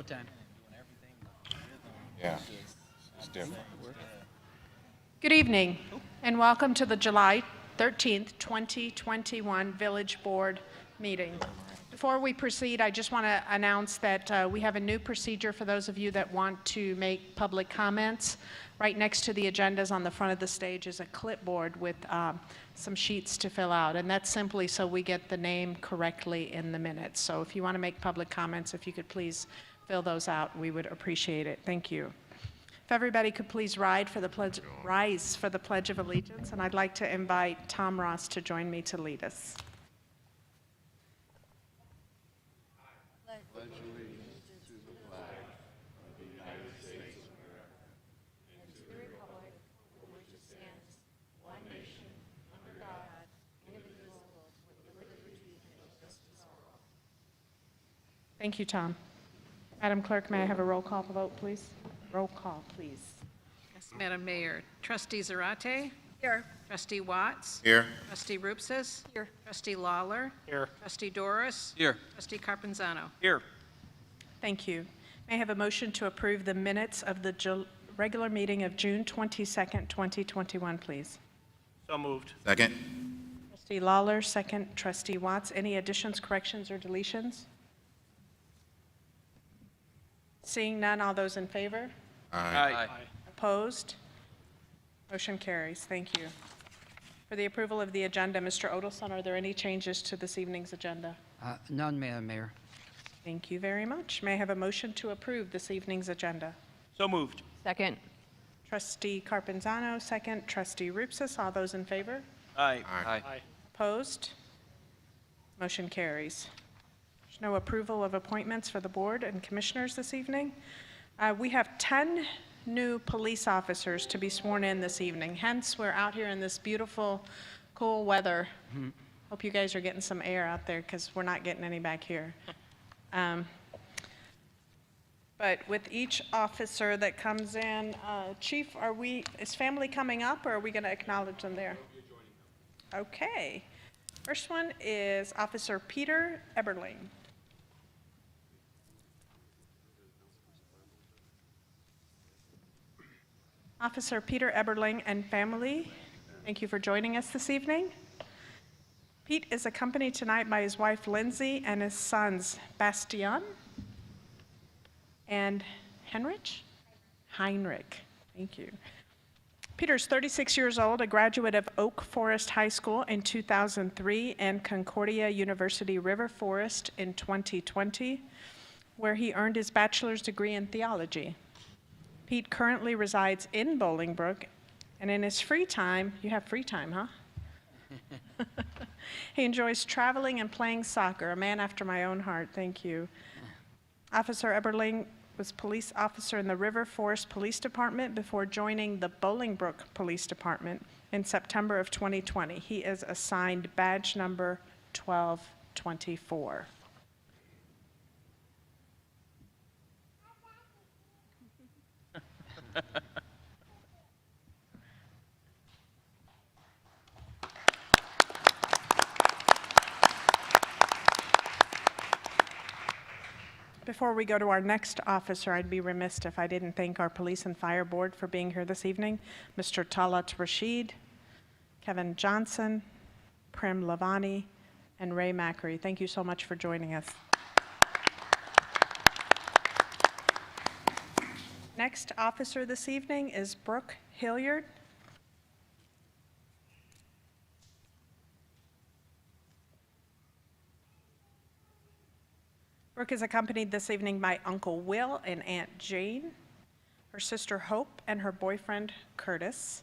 Showtime. Yeah, it's different. Good evening, and welcome to the July 13th, 2021 Village Board meeting. Before we proceed, I just want to announce that we have a new procedure for those of you that want to make public comments. Right next to the agendas on the front of the stage is a clipboard with some sheets to fill out, and that's simply so we get the name correctly in the minutes. So if you want to make public comments, if you could please fill those out, we would appreciate it. Thank you. If everybody could please rise for the Pledge of Allegiance, and I'd like to invite Tom Ross to join me to lead us. Pledge allegiance to the flag of the United States of America and to the republic for which it stands, one nation, under God, indivisible, with liberty and justice for all. Thank you, Tom. Madam Clerk, may I have a roll call vote, please? Roll call, please. Yes, Madam Mayor. Trustee Zarate? Here. Trustee Watts? Here. Trustee Rupsis? Here. Trustee Lawler? Here. Trustee Doris? Here. Trustee Carpenzano? Here. Thank you. May I have a motion to approve the minutes of the regular meeting of June 22nd, 2021, please? So moved. Second. Trustee Lawler, second. Trustee Watts. Any additions, corrections, or deletions? Seeing none, all those in favor? Aye. Opposed? Motion carries. Thank you. For the approval of the agenda, Mr. Odelson, are there any changes to this evening's agenda? None, Madam Mayor. Thank you very much. May I have a motion to approve this evening's agenda? So moved. Second. Trustee Carpenzano, second. Trustee Rupsis, all those in favor? Aye. Aye. Opposed? Motion carries. There's no approval of appointments for the board and commissioners this evening. We have 10 new police officers to be sworn in this evening. Hence, we're out here in this beautiful, cool weather. Hope you guys are getting some air out there because we're not getting any back here. But with each officer that comes in, Chief, is family coming up or are we going to acknowledge them there? Okay. First one is Officer Peter Eberling. Officer Peter Eberling and family, thank you for joining us this evening. Pete is accompanied tonight by his wife Lindsay and his sons Bastian and Heinrich. Thank you. Peter's 36 years old, a graduate of Oak Forest High School in 2003 and Concordia University River Forest in 2020, where he earned his bachelor's degree in theology. Pete currently resides in Bolingbrook, and in his free time, you have free time, huh? He enjoys traveling and playing soccer, a man after my own heart, thank you. Officer Eberling was police officer in the River Forest Police Department before joining the Bolingbrook Police Department in September of 2020. He is assigned badge number 1224. Before we go to our next officer, I'd be remiss if I didn't thank our Police and Fire Board for being here this evening. Mr. Talat Rashid, Kevin Johnson, Prim Lavani, and Ray Macri. Thank you so much for joining us. Next officer this evening is Brooke Hilliard. Brooke is accompanied this evening by Uncle Will and Aunt Jane, her sister Hope, and her boyfriend Curtis.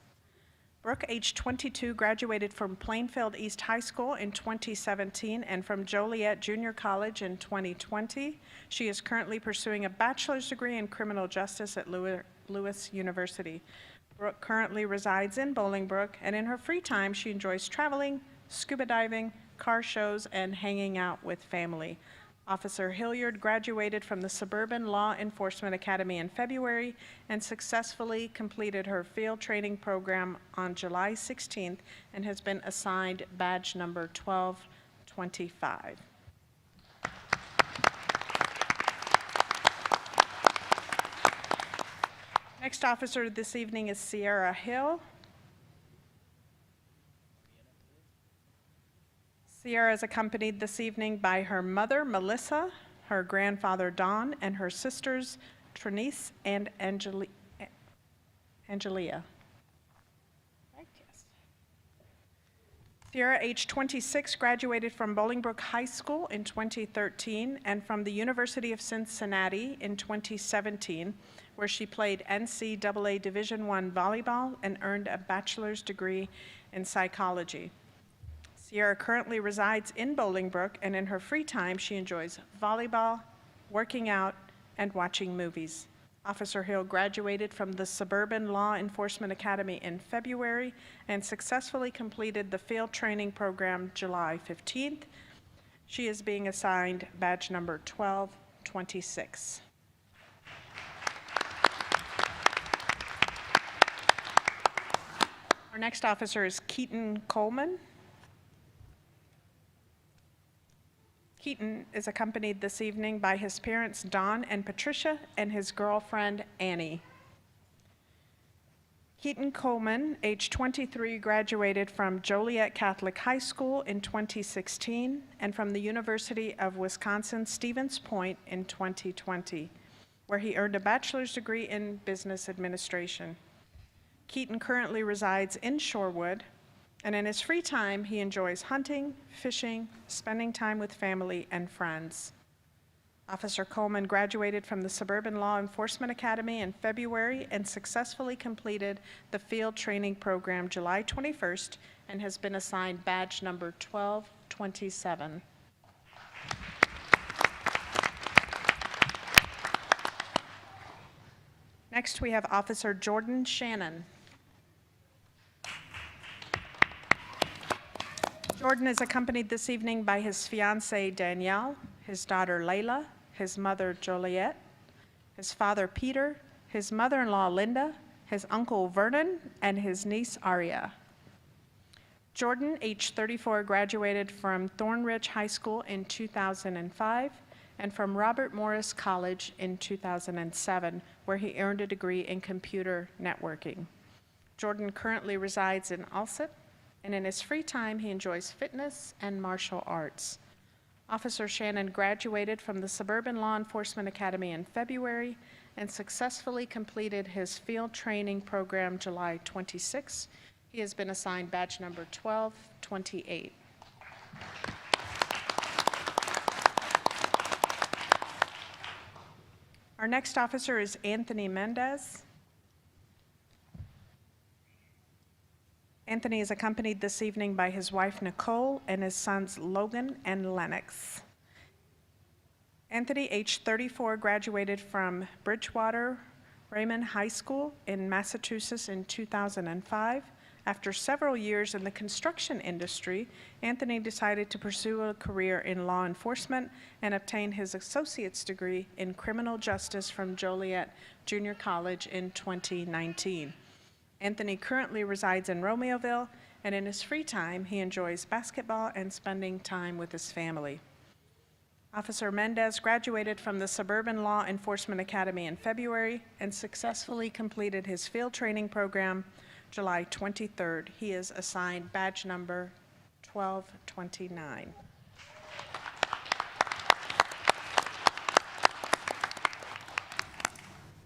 Brooke, age 22, graduated from Plainfield East High School in 2017 and from Joliet Junior College in 2020. She is currently pursuing a bachelor's degree in criminal justice at Lewis University. Brooke currently resides in Bolingbrook, and in her free time, she enjoys traveling, scuba diving, car shows, and hanging out with family. Officer Hilliard graduated from the Suburban Law Enforcement Academy in February and successfully completed her field training program on July 16th and has been assigned badge number 1225. Next officer this evening is Sierra Hill. Sierra is accompanied this evening by her mother, Melissa, her grandfather, Don, and her sisters, Trinice and Angelia. Right, yes. Sierra, age 26, graduated from Bolingbrook High School in 2013 and from the University of Cincinnati in 2017, where she played NCAA Division I volleyball and earned a bachelor's degree in psychology. Sierra currently resides in Bolingbrook, and in her free time, she enjoys volleyball, working out, and watching movies. Officer Hill graduated from the Suburban Law Enforcement Academy in February and successfully completed the field training program July 15th. She is being assigned badge number 1226. Our next officer is Keaton Coleman. Keaton is accompanied this evening by his parents, Don and Patricia, and his girlfriend, Annie. Keaton Coleman, age 23, graduated from Joliet Catholic High School in 2016 and from the University of Wisconsin-Stevens Point in 2020, where he earned a bachelor's degree in business administration. Keaton currently resides in Shorewood, and in his free time, he enjoys hunting, fishing, spending time with family and friends. Officer Coleman graduated from the Suburban Law Enforcement Academy in February and successfully completed the field training program July 21st and has been assigned badge number 1227. Next, we have Officer Jordan Shannon. Jordan is accompanied this evening by his fiancée, Danielle, his daughter, Layla, his mother, Joliet, his father, Peter, his mother-in-law, Linda, his uncle, Vernon, and his niece, Aria. Jordan, age 34, graduated from Thornridge High School in 2005 and from Robert Morris College in 2007, where he earned a degree in computer networking. Jordan currently resides in Alsip, and in his free time, he enjoys fitness and martial arts. Officer Shannon graduated from the Suburban Law Enforcement Academy in February and successfully completed his field training program July 26. He has been assigned badge number 1228. Our next officer is Anthony Mendez. Anthony is accompanied this evening by his wife, Nicole, and his sons, Logan and Lennox. Anthony, age 34, graduated from Bridgewater Raymond High School in Massachusetts in 2005. After several years in the construction industry, Anthony decided to pursue a career in law enforcement and obtain his associate's degree in criminal justice from Joliet Junior College in 2019. Anthony currently resides in Romeoville, and in his free time, he enjoys basketball and spending time with his family. Officer Mendez graduated from the Suburban Law Enforcement Academy in February and successfully completed his field training program July 23rd. He is assigned badge number 1229.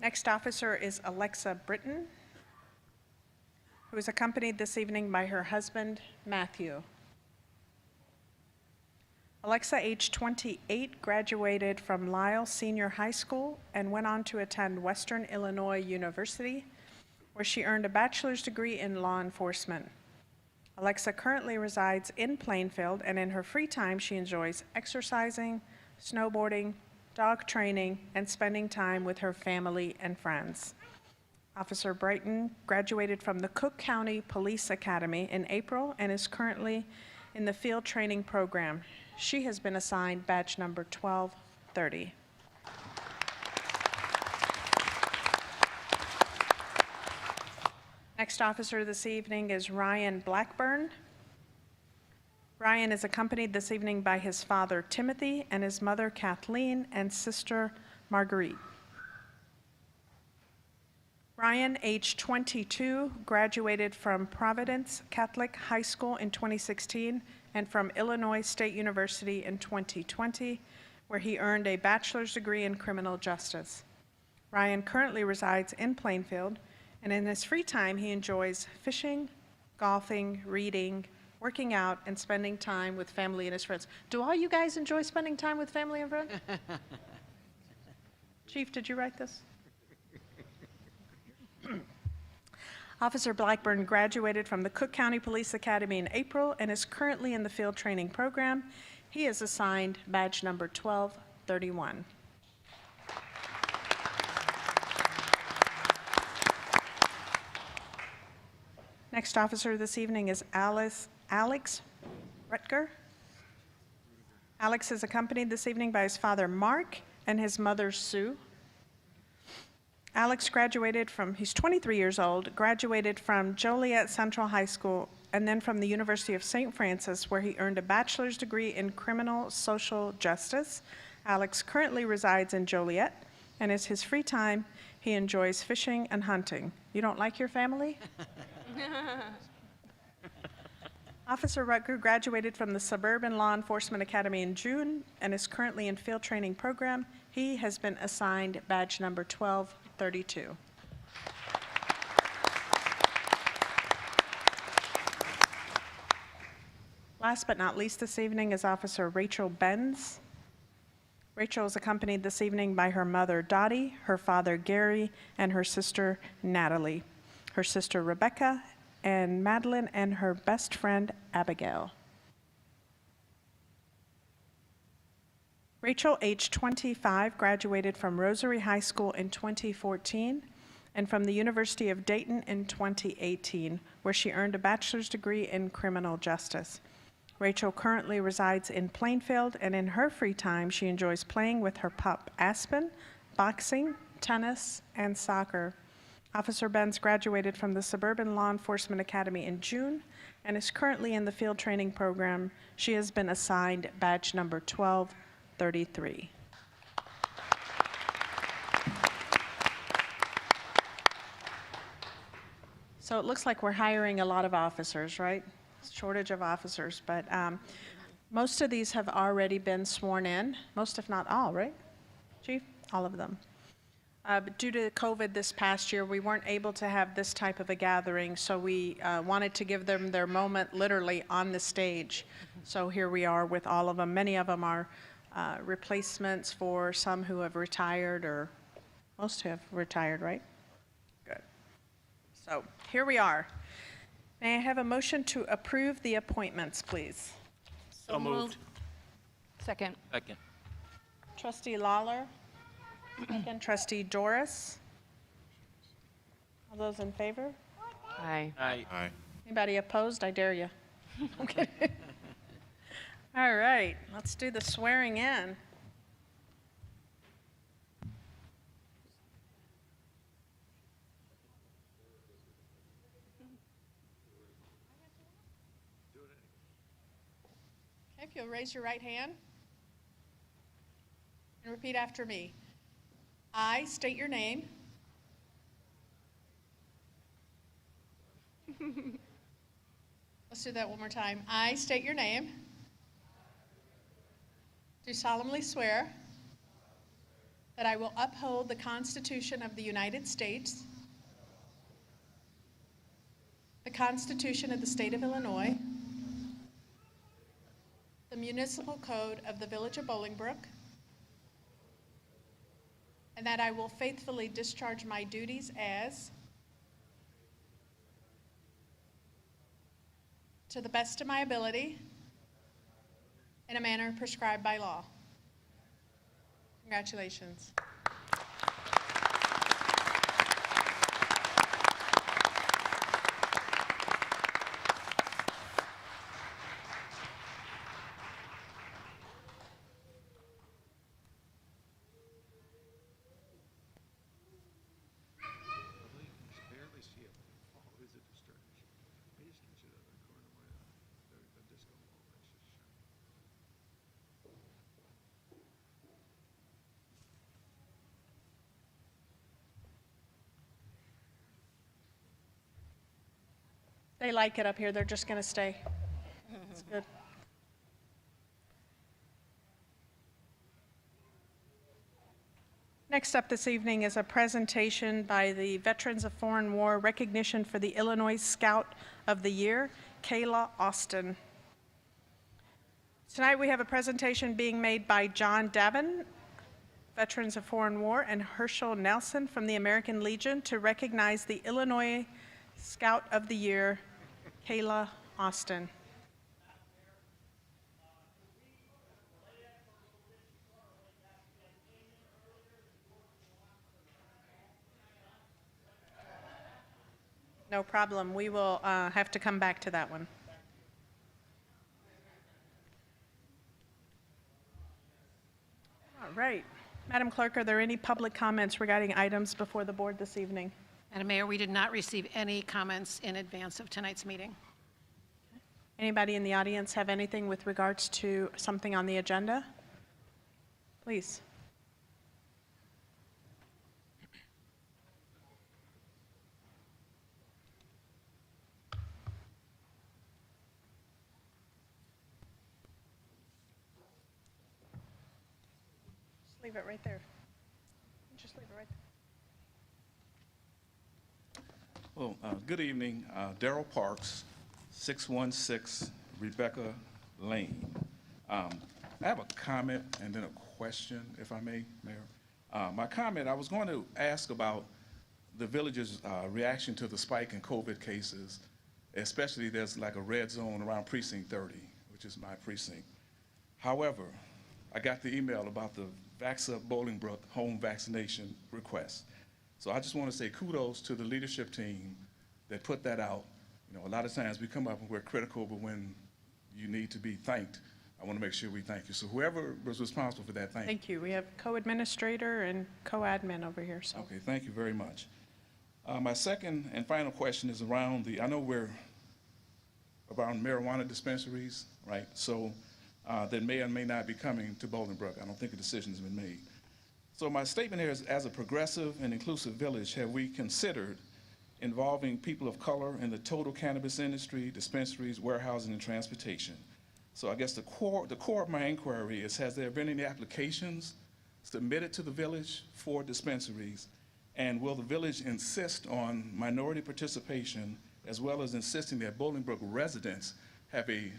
Next officer is Alexa Britton, who is accompanied this evening by her husband, Matthew. Alexa, age 28, graduated from Lyle Senior High School and went on to attend Western Illinois University, where she earned a bachelor's degree in law enforcement. Alexa currently resides in Plainfield, and in her free time, she enjoys exercising, snowboarding, dog training, and spending time with her family and friends. Officer Brighton graduated from the Cook County Police Academy in April and is currently in the field training program. She has been assigned badge number 1230. Next officer this evening is Ryan Blackburn. Ryan is accompanied this evening by his father, Timothy, and his mother, Kathleen, and sister, Marguerite. Brian, age 22, graduated from Providence Catholic High School in 2016 and from Illinois State University in 2020, where he earned a bachelor's degree in criminal justice. Ryan currently resides in Plainfield, and in his free time, he enjoys fishing, golfing, reading, working out, and spending time with family and his friends. Do all you guys enjoy spending time with family and friends? Chief, did you write this? Officer Blackburn graduated from the Cook County Police Academy in April and is currently in the field training program. He is assigned badge number 1231. Next officer this evening is Alex Rutger. Alex is accompanied this evening by his father, Mark, and his mother, Sue. Alex he's 23 years old, graduated from Joliet Central High School, and then from the University of St. Francis, where he earned a bachelor's degree in criminal social justice. Alex currently resides in Joliet, and in his free time, he enjoys fishing and hunting. You don't like your family? Officer Rutger graduated from the Suburban Law Enforcement Academy in June and is currently in field training program. He has been assigned badge number 1232. Last but not least this evening is Officer Rachel Benz. Rachel is accompanied this evening by her mother, Dottie, her father, Gary, and her sister, Natalie, her sister, Rebecca, and Madeline, and her best friend, Abigail. Rachel, age 25, graduated from Rosary High School in 2014 and from the University of Dayton in 2018, where she earned a bachelor's degree in criminal justice. Rachel currently resides in Plainfield, and in her free time, she enjoys playing with her pup, Aspen, boxing, tennis, and soccer. Officer Benz graduated from the Suburban Law Enforcement Academy in June and is currently in the field training program. She has been assigned badge number 1233. So it looks like we're hiring a lot of officers, right? Shortage of officers, but most of these have already been sworn in, most if not all, right? Chief? All of them. But due to COVID this past year, we weren't able to have this type of a gathering, so we wanted to give them their moment literally on the stage. So here we are with all of them. Many of them are replacements for some who have retired, or most have retired, right? Good. So here we are. May I have a motion to approve the appointments, please? So moved. Second. Second. Trustee Lawler. Second, Trustee Doris. All those in favor? Aye. Aye. Aye. Anybody opposed? I dare you. Okay. All right, let's do the swearing in. Okay, if you'll raise your right hand and repeat after me. I state your name. Let's do that one more time. I state your name. Do solemnly swear that I will uphold the Constitution of the United States, the Constitution of the State of Illinois, the Municipal Code of the Village of Bolingbrook, and that I will faithfully discharge my duties as, to the best of my ability, in a manner prescribed by law. Congratulations. Barely see it. Oh, is a distraction. I just catch it out of the corner of my eye. The disco ball. That's just shiny. They like it up here, they're just gonna stay. It's good. Next up this evening is a presentation by the Veterans of Foreign War Recognition for the Illinois Scout of the Year, Kayla Austin. Tonight we have a presentation being made by John Davin, Veterans of Foreign War, and Herschel Nelson from the American Legion to recognize the Illinois Scout of the Year, Kayla Austin. No problem. We will have to come back to that one. All right. Madam Clerk, are there any public comments regarding items before the board this evening? Madam Mayor, we did not receive any comments in advance of tonight's meeting. Anybody in the audience have anything with regards to something on the agenda? Please. Just leave it right there. Just leave it right there. Well, good evening. Darrell Parks, 616 Rebecca Lane. I have a comment and then a question, if I may, Mayor. My comment, I was going to ask about the village's reaction to the spike in COVID cases, especially there's like a red zone around precinct 30, which is my precinct. However, I got the email about the Vax Up Bolingbrook home vaccination request. So I just want to say kudos to the leadership team that put that out. You know, a lot of times we come up and we're critical, but when you need to be thanked, I want to make sure we thank you. So whoever was responsible for that, thank you. Thank you. We have co-administrator and co-admin over here, so. Okay, thank you very much. My second and final question is around I know we're around marijuana dispensaries, right? So that may or may not be coming to Bolingbrook. I don't think a decision has been made. So my statement here is, as a progressive and inclusive village, have we considered involving people of color in the total cannabis industry, dispensaries, warehousing, and transportation? So I guess the core of my inquiry is, has there been any applications submitted to the village for dispensaries? And will the village insist on minority participation, as well as insisting that Bolingbrook residents have a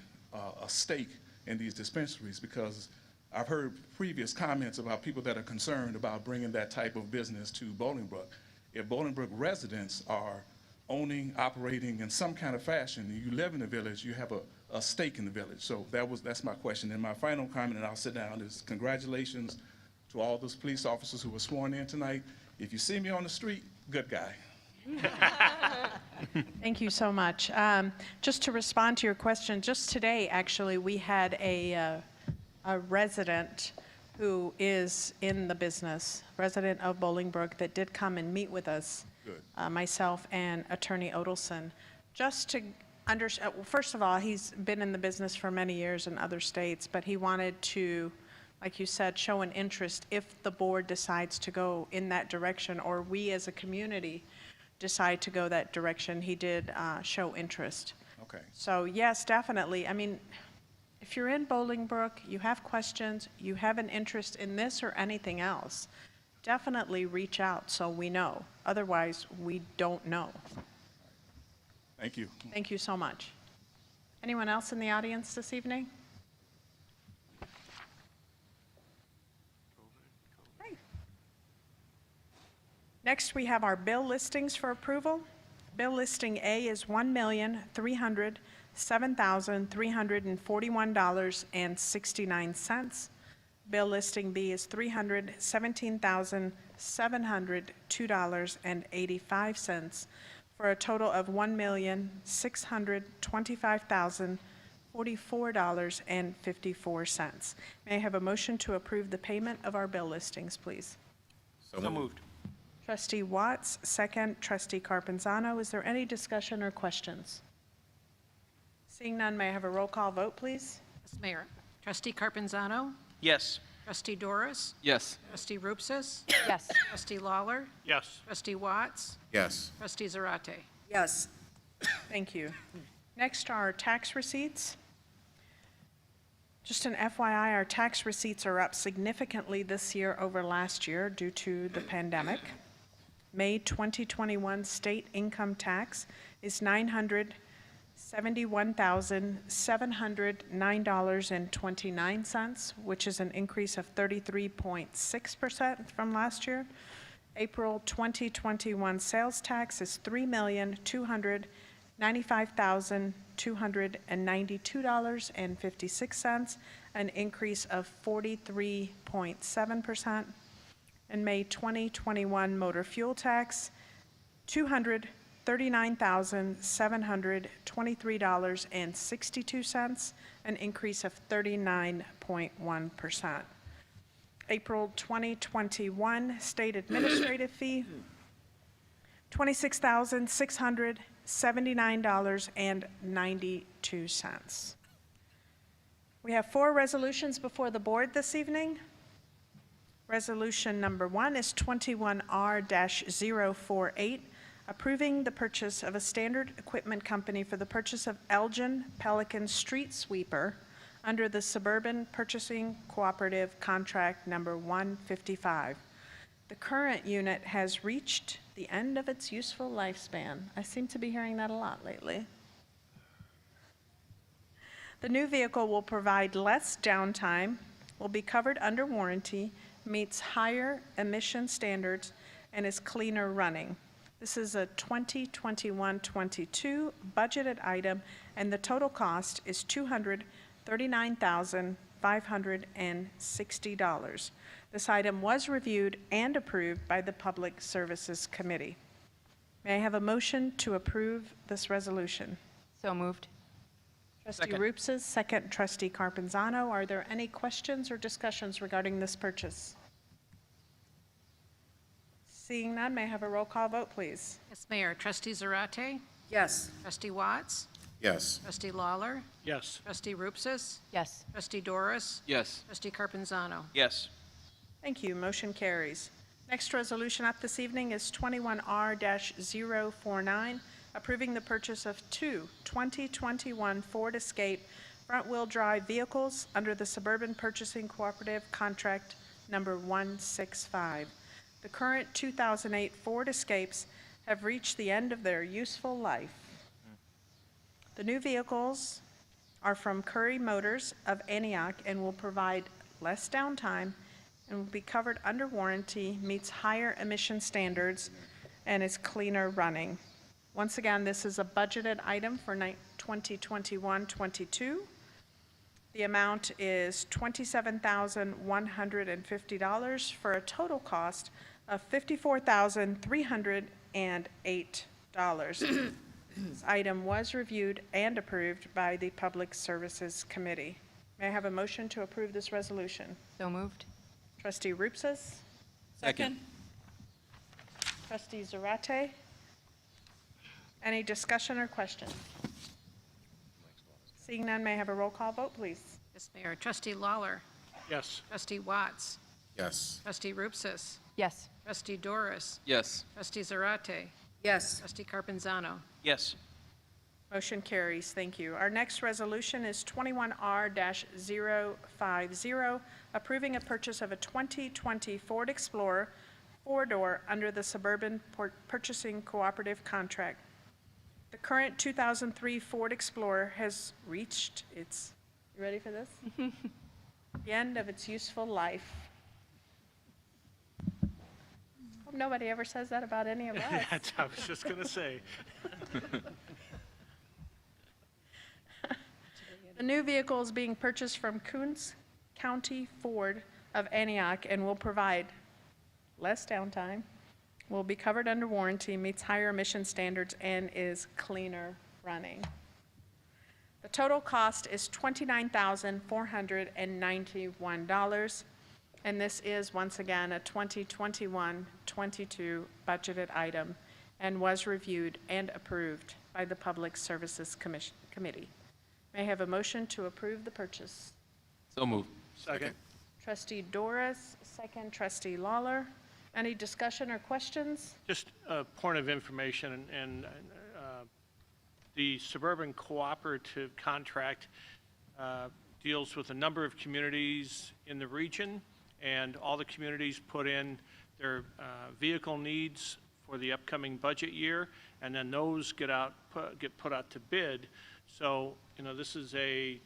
stake in these dispensaries? Because I've heard previous comments about people that are concerned about bringing that type of business to Bolingbrook. If Bolingbrook residents are owning, operating in some kind of fashion, and you live in the village, you have a stake in the village. So that's my question. And my final comment, and I'll sit down, is congratulations to all those police officers who were sworn in tonight. If you see me on the street, good guy. Thank you so much. Just to respond to your question, just today, actually, we had a resident who is in the business, resident of Bolingbrook, that did come and meet with us, myself and Attorney Odelson, just to understand. First of all, he's been in the business for many years in other states, but he wanted to, like you said, show an interest if the board decides to go in that direction, or we as a community decide to go that direction. He did show interest. Okay. So yes, definitely. I mean, if you're in Bolingbrook, you have questions, you have an interest in this or anything else, definitely reach out so we know. Otherwise, we don't know. Thank you. Thank you so much. Anyone else in the audience this evening? Okay. Next, we have our bill listings for approval. Bill listing A is $1,307,341.69. Bill listing B is $317,702.85, for a total of $1,625,044.54. May I have a motion to approve the payment of our bill listings, please? So moved. Trustee Watts, second. Trustee Carpenzano, is there any discussion or questions? Seeing none, may I have a roll call vote, please? Mr. Mayor, Trustee Carpenzano, Yes. Trustee Doris, Yes. Trustee Rupsis, Yes. Trustee Lawler, Yes. Trustee Watts, Yes. Trustee Zarate. Yes. Thank you. Next are tax receipts. Just an FYI, our tax receipts are up significantly this year over last year due to the pandemic. May 2021 state income tax is $971,709.29, which is an increase of 33.6% from last year. April 2021 sales tax is $3,295,292.56, an increase of 43.7%. In May 2021 motor fuel tax, $239,723.62, an increase of 39.1%. April 2021 state administrative fee, $26,679.92. We have 4 resolutions before the board this evening. Resolution number 1 is 21R-048, approving the purchase of a standard equipment company for the purchase of Elgin Pelican Street Sweeper under the Suburban Purchasing Cooperative Contract number 155. The current unit has reached the end of its useful lifespan. I seem to be hearing that a lot lately. The new vehicle will provide less downtime, will be covered under warranty, meets higher emission standards, and is cleaner running. This is a 2021-22 budgeted item, and the total cost is $239,560. This item was reviewed and approved by the Public Services Committee. May I have a motion to approve this resolution? So moved. Trustee Second. Roopses, second Trustee Carpenzano. Are there any questions or discussions regarding this purchase? Seeing none, may I have a roll call vote, please? Yes, Mayor. Trustee Zarate? Yes. Trustee Watts? Yes. Trustee Lawler? Yes. Trustee Roopses? Yes. Trustee Doris? Yes. Trustee Carpenzano? Yes. Thank you. Motion carries. Next resolution up this evening is 21R-049, approving the purchase of 2 2021 Ford Escape front-wheel drive vehicles under the Suburban Purchasing Cooperative Contract number 165. The current 2008 Ford Escapes have reached the end of their useful life. The new vehicles are from Curry Motors of Antioch and will provide less downtime and will be covered under warranty, meets higher emission standards, and is cleaner running. Once again, this is a budgeted item for 2021-22. The amount is $27,150 for a total cost of $54,308. This item was reviewed and approved by the Public Services Committee. May I have a motion to approve this resolution? So moved. Trustee Roopses? Second. Trustee Zarate? Any discussion or question? Seeing none, may I have a roll call vote, please? Yes, Mayor. Trustee Lawler? Yes. Trustee Watts? Yes. Trustee Roopses? Yes. Trustee Doris? Yes. Trustee Zarate? Yes. Trustee Carpenzano? Yes. Motion carries. Thank you. Our next resolution is 21R-050, approving a purchase of a 2020 Ford Explorer four-door under the Suburban Purchasing Cooperative Contract. The current 2003 Ford Explorer has reached its, you ready for this? The end of its useful life. Hope nobody ever says that about any of us. That's, I was just going to say. The new vehicle is being purchased from Coons County Ford of Antioch and will provide less downtime, will be covered under warranty, meets higher emission standards, and is cleaner running. The total cost is $29,491, and this is, once again, a 2021-22 budgeted item and was reviewed and approved by the Public Services Committee. May I have a motion to approve the purchase? So moved. Second. Trustee Doris, second Trustee Lawler. Any discussion or questions? Just a point of information, and the suburban cooperative contract deals with a number of communities in the region, and all the communities put in their vehicle needs for the upcoming budget year, and then those get put out to bid. So, this is a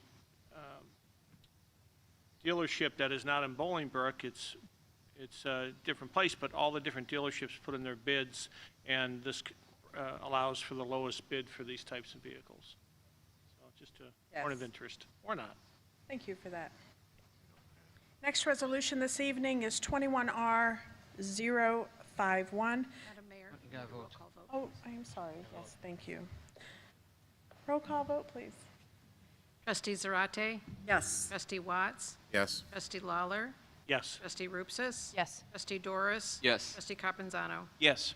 dealership that is not in Bolingbrook. It's a different place, but all the different dealerships put in their bids, and this allows for the lowest bid for these types of vehicles. So just a point of Yes. interest, or not. Thank you for that. Next resolution this evening is 21R051. Madam Mayor. You gotta vote. Roll call vote. Oh, I'm sorry. Yes, thank you. Roll call vote, please. Trustee Zarate? Yes. Trustee Watts? Yes. Trustee Lawler? Yes. Trustee Rupsis? Yes. Trustee Doris? Yes. Trustee Carpenzano? Yes.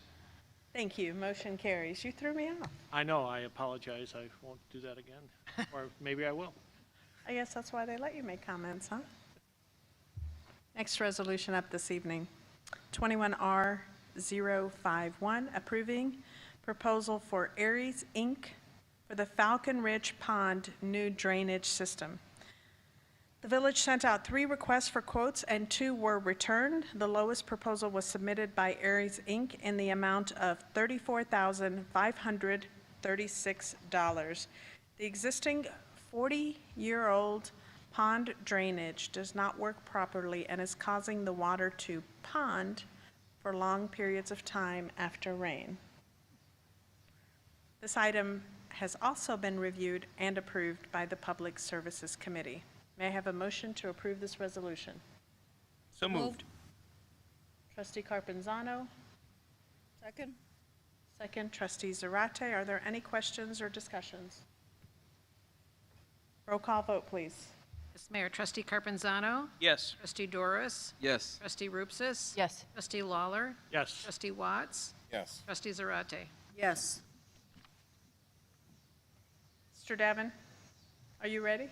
Thank you. Motion carries. You threw me off. I know, I apologize. I won't do that again. Or maybe I will. I guess that's why they let you make comments, huh? Next resolution up this evening, 21R051, approving proposal for Aries, Inc. for the Falcon Ridge Pond new drainage system. The village sent out 3 requests for quotes and 2 were returned. The lowest proposal was submitted by Aries, Inc. in the amount of $34,536. The existing 40-year-old pond drainage does not work properly and is causing the water to pond for long periods of time after rain. This item has also been reviewed and approved by the Public Services Committee. May I have a motion to approve this resolution? So moved. Trustee Carpenzano, Second? second. Trustee Zarate, are there any questions or discussions? Roll call vote, please. Yes, Mayor. Trustee Carpenzano? Yes. Trustee Doris? Yes. Trustee Rupsis? Yes. Trustee Lawler? Yes. Trustee Watts? Yes. Trustee Zarate? Yes. Mr. Davin, are you ready?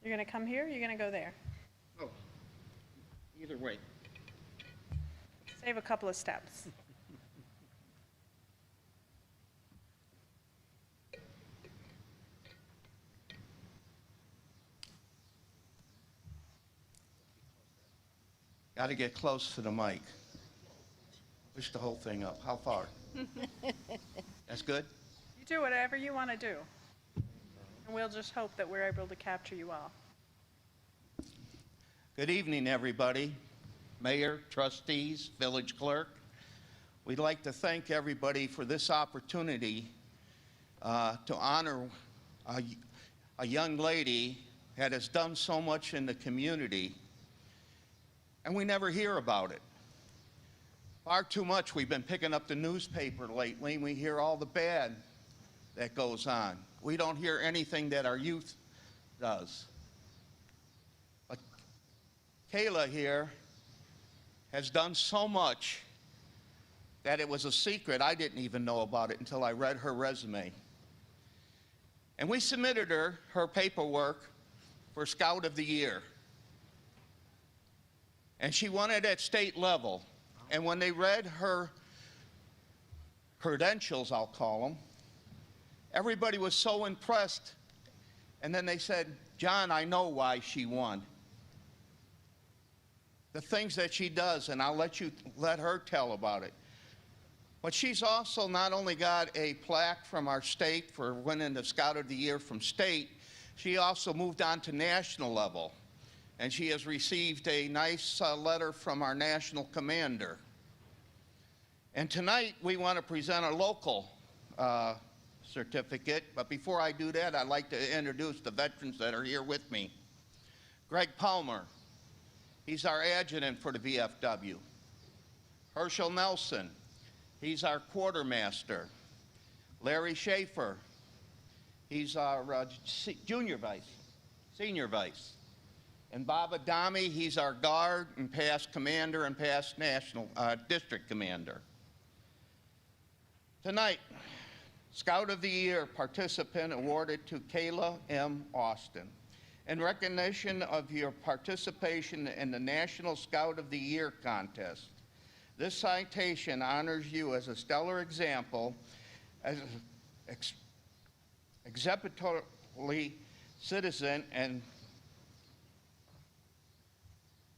You're going to come here, or you're going to go there? Oh, either way. Save a couple of steps. Got to get close to the mic. Push the whole thing up. How far? That's good? You do whatever you want to do. And we'll just hope that we're able to capture you all. Good evening, everybody. Mayor, trustees, village clerk. We'd like to thank everybody for this opportunity to honor a young lady that has done so much in the community, and we never hear about it. Far too much. We've been picking up the newspaper lately, and we hear all the bad that goes on. We don't hear anything that our youth does. But Kayla here has done so much that it was a secret. I didn't even know about it until I read her resume. And we submitted her paperwork for Scout of the Year. And she won it at state level. And when they read her credentials, I'll call them, everybody was so impressed. And then they said, John, I know why she won. The things that she does, and I'll let her tell about it. But she's also not only got a plaque from our state for winning the Scout of the Year from state, she also moved on to national level. And she has received a nice letter from our national commander. And tonight we want to present a local certificate. But before I do that, I'd like to introduce the veterans that are here with me. Greg Palmer. He's our adjutant for the VFW. Herschel Nelson, he's our quartermaster. Larry Schaefer, he's our senior vice. And Bob Adami, he's our guard and past commander and past national district commander. Tonight, Scout of the Year participant awarded to Kayla M. Austin. In recognition of your participation in the National Scout of the Year contest, this citation honors you as a stellar example, as an exemplary citizen and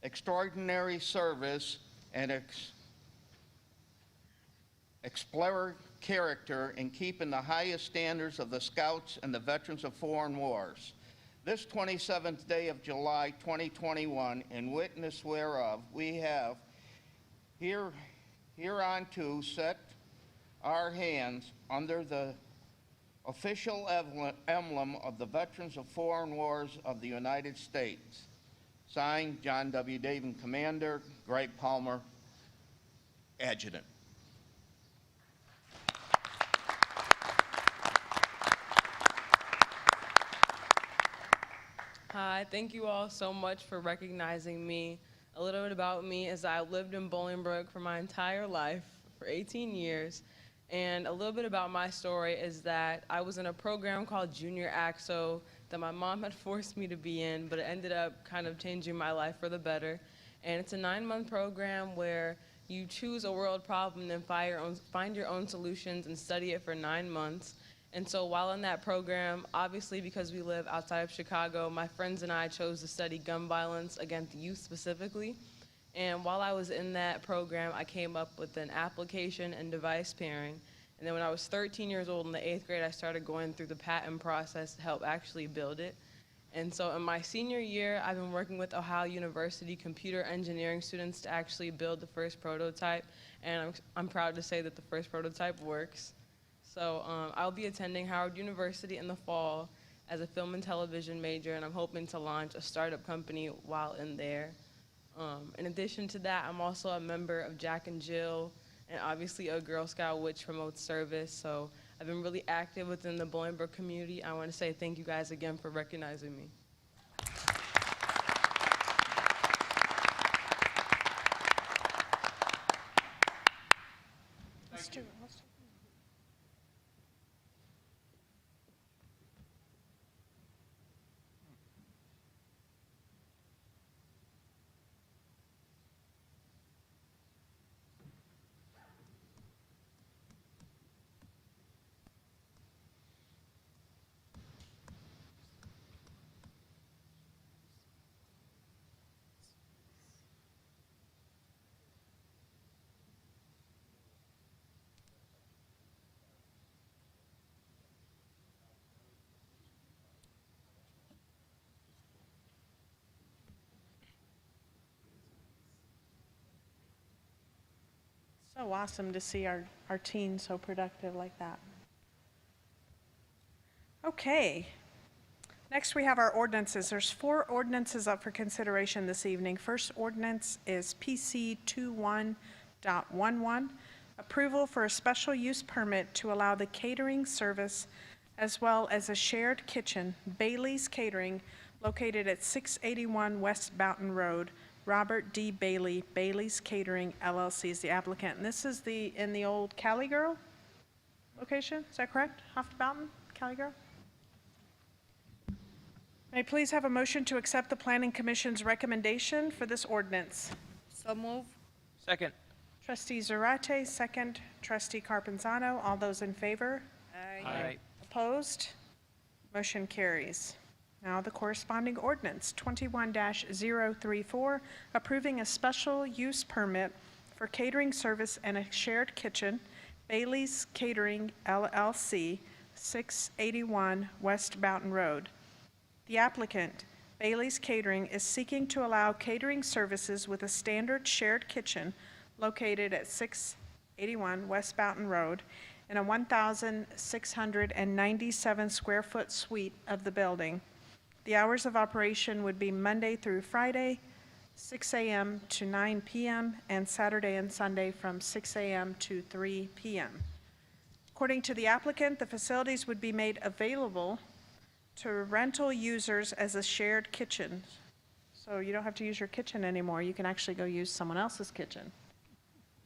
extraordinary service and exemplary character in keeping the highest standards of the Scouts and the Veterans of Foreign Wars. This 27th day of July 2021, in witness whereof, we have hereunto set our hands under the official emblem of the Veterans of Foreign Wars of the United States. Signed, John W. Daven, Commander, Greg Palmer, Adjutant. Hi, thank you all so much for recognizing me. A little bit about me is I lived in Bolingbrook for my entire life, for 18 years. And a little bit about my story is that I was in a program called Junior AXO that my mom had forced me to be in, but it ended up kind of changing my life for the better. And it's a 9-month program where you choose a world problem and find your own solutions and study it for 9 months. And so while in that program, obviously because we live outside of Chicago, my friends and I chose to study gun violence against youth specifically. And while I was in that program, I came up with an application and device pairing. And then when I was 13 years old in the 8th grade, I started going through the patent process to help actually build it. And so in my senior year, I've been working with Ohio University computer engineering students to actually build the first prototype. And I'm proud to say that the first prototype works. So I'll be attending Howard University in the fall as a film and television major, and I'm hoping to launch a startup company while in there. In addition to that, I'm also a member of Jack and Jill, and obviously a Girl Scout, which promotes service. So I've been really active within the Bolingbrook community. I want to say thank you guys again for recognizing me. Let's do it. So awesome to see our teens so productive like that. Okay. Next, we have our ordinances. There's 4 ordinances up for consideration this evening. First ordinance is PC 21.11, approval for a special use permit to allow the catering service as well as a shared kitchen, Bailey's Catering, located at 681 West Boughton Road. Robert D. Bailey, Bailey's Catering LLC is the applicant. And this is in the old Cali Girl location, is that correct? Off Boughton, Cali Girl? May I please have a motion to accept the Planning Commission's recommendation for this ordinance? So move. Second. Trustee Zarate, second. Trustee Carpenzano, all those in favor? Aye. Opposed? Motion carries. Now the corresponding ordinance, 21-034, approving a special use permit for catering service and a shared kitchen, Bailey's Catering LLC, 681 West Boughton Road. The applicant, Bailey's Catering, is seeking to allow catering services with a standard shared kitchen located at 681 West Boughton Road in a 1,697 square foot suite of the building. The hours of operation would be Monday through Friday, 6 a.m. to 9 p.m., and Saturday and Sunday from 6 a.m. to 3 p.m. According to the applicant, the facilities would be made available to rental users as a shared kitchen. So you don't have to use your kitchen anymore. You can actually go use someone else's kitchen.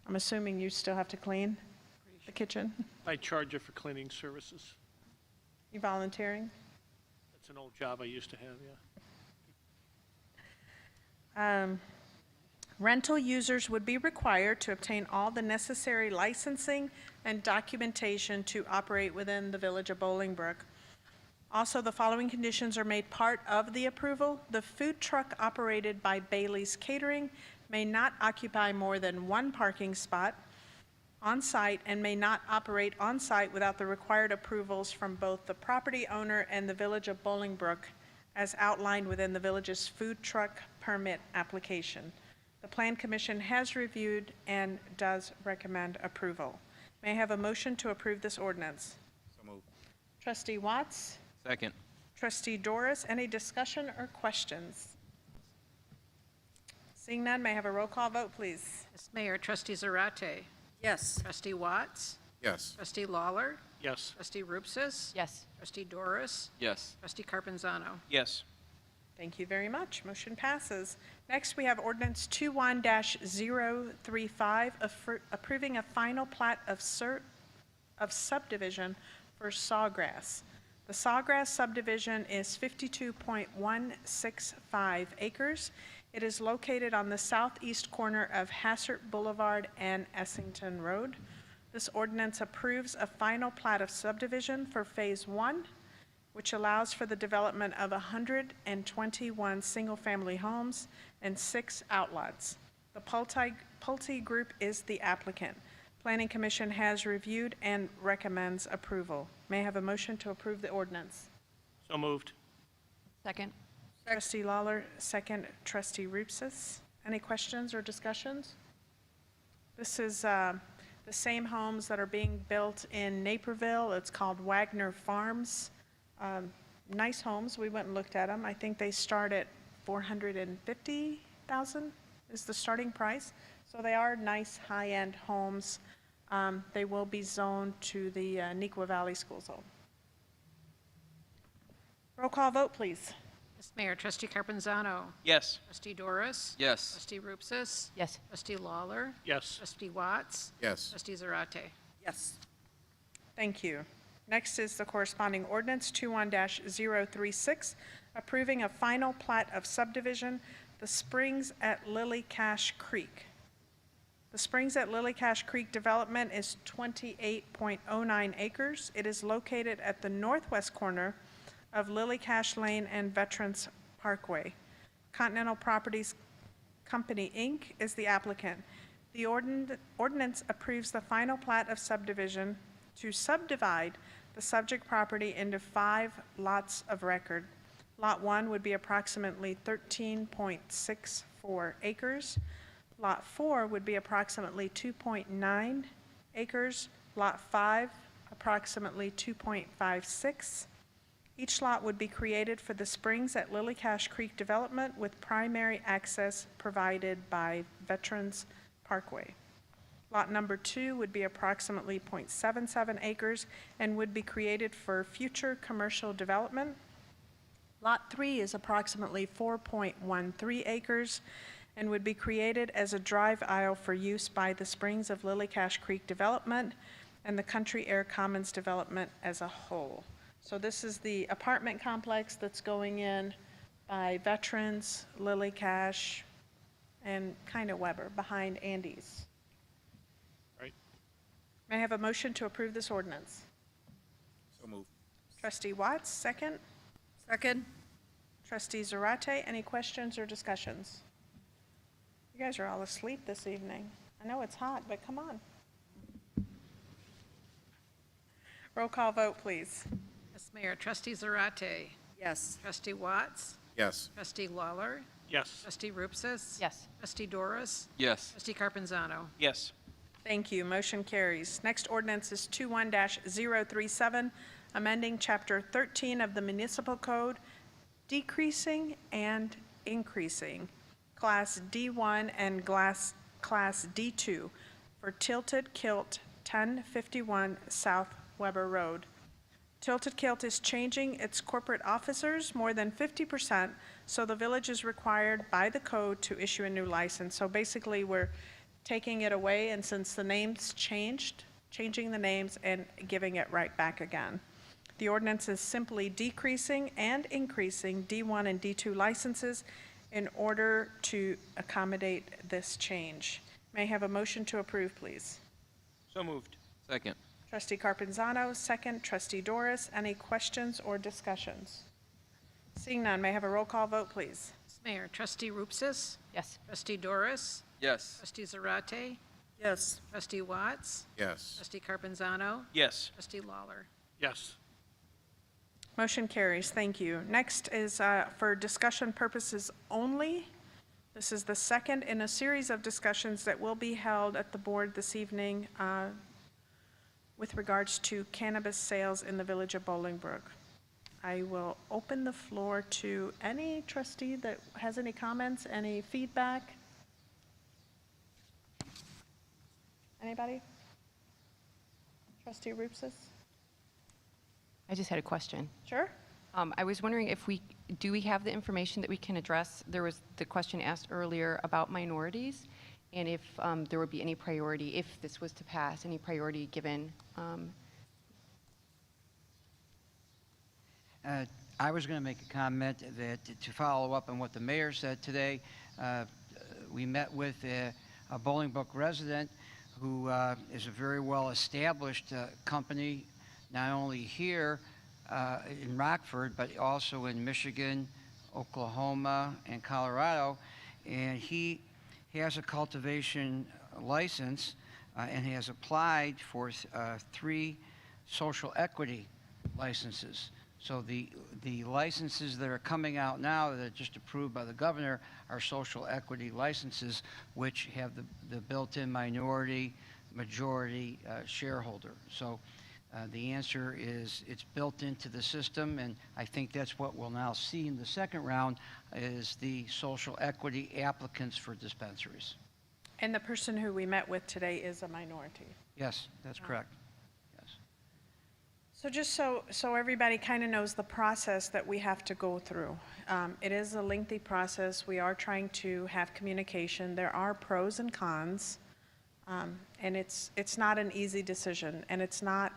I'm assuming you still have to clean? Pretty the kitchen? I charge you for cleaning services. You volunteering? That's an old job I used to have, yeah. Rental users would be required to obtain all the necessary licensing and documentation to operate within the Village of Bolingbrook. Also, the following conditions are made part of the approval. The food truck operated by Bailey's Catering may not occupy more than one parking spot on-site and may not operate on-site without the required approvals from both the property owner and the Village of Bolingbrook as outlined within the village's food truck permit application. The Plan Commission has reviewed and does recommend approval. May I have a motion to approve this ordinance? So moved. Trustee Watts? Second. Trustee Doris, any discussion or questions? Seeing none, may I have a roll call vote, please? Yes, Mayor. Trustee Zarate. Yes. Trustee Watts. Yes. Trustee Lawler. Yes. Trustee Rupsis. Yes. Trustee Doris. Yes. Trustee Carpenzano. Yes. Thank you very much. Motion passes. Next, we have ordinance 21-035, approving a final plat of subdivision for Sawgrass. The Sawgrass subdivision is 52.165 acres. It is located on the southeast corner of Hassert Boulevard and Essington Road. This ordinance approves a final plat of subdivision for Phase 1, which allows for the development of 121 single-family homes and 6 outlots. The Pulte Group is the applicant. Planning Commission has reviewed and recommends approval. May I have a motion to approve the ordinance? So moved. Second. Trustee Lawler, second. Trustee Rupsis. Any questions or discussions? This is the same homes that are being built in Naperville. It's called Wagner Farms. Nice homes. We went and looked at them. I think they start at $450,000 is the starting price. So they are nice high-end homes. They will be zoned to the Neuqua Valley School Zone. Roll call vote, please. Yes, Mayor. Trustee Carpenzano. Yes. Trustee Doris. Yes. Trustee Rupsis. Yes. Trustee Lawler. Yes. Trustee Watts. Yes. Trustee Zarate. Yes. Thank you. Next is the corresponding ordinance 21-036, approving a final plat of subdivision, the Springs at Lily Cache Creek. The Springs at Lily Cache Creek development is 28.09 acres. It is located at the northwest corner of Lily Cache Lane and Veterans Parkway. Continental Properties Company, Inc. is the applicant. The ordinance approves the final plat of subdivision to subdivide the subject property into 5 lots of record. Lot 1 would be approximately 13.64 acres. Lot 4 would be approximately 2.9 acres. Lot 5, approximately 2.56. Each lot would be created for the Springs at Lily Cache Creek development with primary access provided by Veterans Parkway. Lot number 2 would be approximately 0.77 acres and would be created for future commercial development. Lot 3 is approximately 4.13 acres and would be created as a drive aisle for use by the Springs of Lily Cache Creek development and the Country Air Commons development as a whole. So this is the apartment complex that's going in by Veterans, Lily Cache, and kind of Weber, behind Andy's. Right. May I have a motion to approve this ordinance? So moved. Trustee Watts, second. Second. Trustee Zarate, any questions or discussions? You guys are all asleep this evening. I know it's hot, but come on. Roll call vote, please. Yes, Mayor. Trustee Zarate. Yes. Trustee Watts. Yes. Trustee Lawler. Yes. Trustee Rupsis. Yes. Trustee Doris. Yes. Trustee Carpenzano. Yes. Thank you. Motion carries. Next ordinance is 21-037, amending Chapter 13 of the Municipal Code, decreasing and increasing Class D1 and Class D2 for Tilted Kilt 1051 South Weber Road. Tilted Kilt is changing its corporate officers more than 50%, so the village is required by the code to issue a new license. So basically, we're taking it away, and since the name's changed, changing the names and giving it right back again. The ordinance is simply decreasing and increasing D1 and D2 licenses in order to accommodate this change. May I have a motion to approve, please? So moved. Second. Trustee Carpenzano, second. Trustee Doris, any questions or discussions? Seeing none, may I have a roll call vote, please? Mayor, Trustee Roopsis, Yes. Trustee Doris, Yes. Trustee Zarate, Yes. Trustee Watts, Yes. Trustee Carpenzano, Yes. Trustee Lawler. Yes. Motion carries. Thank you. Next is for discussion purposes only. This is the second in a series of discussions that will be held at the board this evening with regards to cannabis sales in the village of Bolingbrook. I will open the floor to any trustee that has any comments, any feedback. Anybody? Trustee Roopsis? I just had a question. Sure. I was wondering if we have the information that we can address? There was the question asked earlier about minorities, and if there would be any priority, if this was to pass, any priority given. I was going to make a comment that to follow up on what the mayor said today, we met with a Bolingbrook resident who is a very well-established company, not only here in Rockford, but also in Michigan, Oklahoma, and Colorado. And he has a cultivation license and has applied for 3 social equity licenses. So the licenses that are coming out now that are just approved by the governor are social equity licenses, which have the built-in minority, majority shareholder. So the answer is it's built into the system, and I think that's what we'll now see in the second round is the social equity applicants for dispensaries. And the person who we met with today is a minority. Yes, that's correct. Yes. So just so everybody kind of knows the process that we have to go through. It is a lengthy process. We are trying to have communication. There are pros and cons, and it's not an easy decision. And it's not,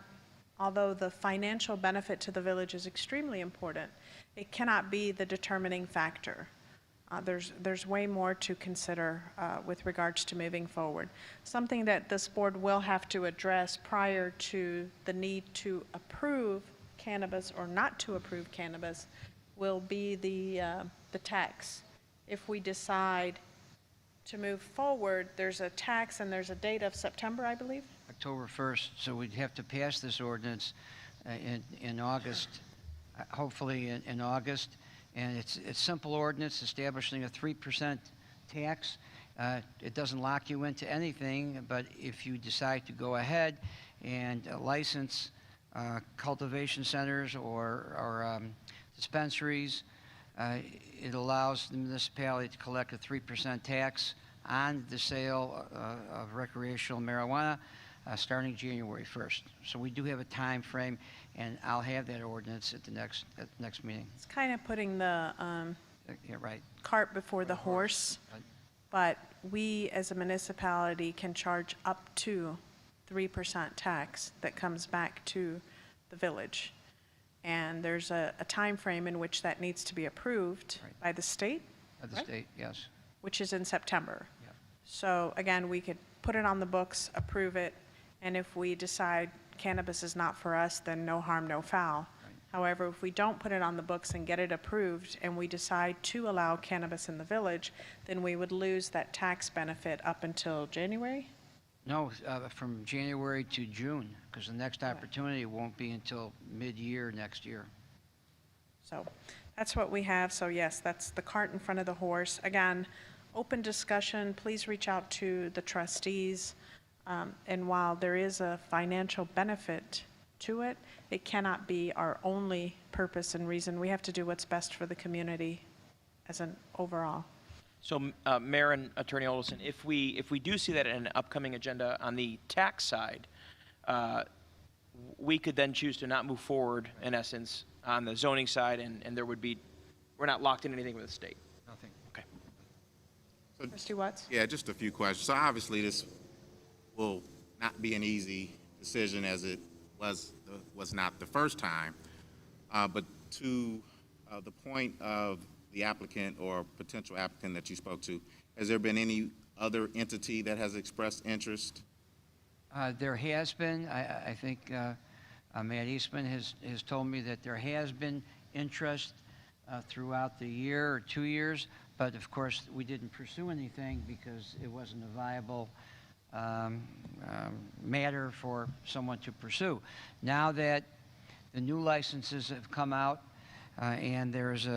although the financial benefit to the village is extremely important, it cannot be the determining factor. There's way more to consider with regards to moving forward. Something that this board will have to address prior to the need to approve cannabis or not to approve cannabis will be the tax. If we decide to move forward, there's a tax and there's a date of September, I believe? October 1st, so we'd have to pass this ordinance in August, hopefully in August. And it's simple ordinance establishing a 3% tax. It doesn't lock you into anything, but if you decide to go ahead and license cultivation centers or dispensaries, it allows the municipality to collect a 3% tax on the sale of recreational marijuana starting January 1st. So we do have a time frame, and I'll have that ordinance at the next meeting. It's kind of putting the Yeah, right. cart before the horse, but we as a municipality can charge up to 3% tax that comes back to the village. And there's a time frame in which that needs to be approved Right. by the state, Of the Right. state, yes. which is in September. Yep. So again, we could put it on the books, approve it, and if we decide cannabis is not for us, then no harm, no foul. Right. However, if we don't put it on the books and get it approved, and we decide to allow cannabis in the village, then we would lose that tax benefit up until January? No, from January to June, because the next opportunity won't be until mid-year next year. So that's what we have. So yes, that's the cart in front of the horse. Again, open discussion. Please reach out to the trustees. And while there is a financial benefit to it, it cannot be our only purpose and reason. We have to do what's best for the community as an overall. So, Mayor and Attorney Olson, if we do see that in an upcoming agenda on the tax side, we could then choose to not move forward, in essence, on the zoning side, and there would be, we're not locked in anything with the state. Nothing. Okay. Trustee Watts? Yeah, just a few questions. So obviously this will not be an easy decision, as it was not the first time. But to the point of the applicant or potential applicant that you spoke to, has there been any other entity that has expressed interest? There has been. I think Matt Eastman has told me that there has been interest throughout the year or 2 years, but of course we didn't pursue anything because it wasn't a viable matter for someone to pursue. Now that the new licenses have come out and there's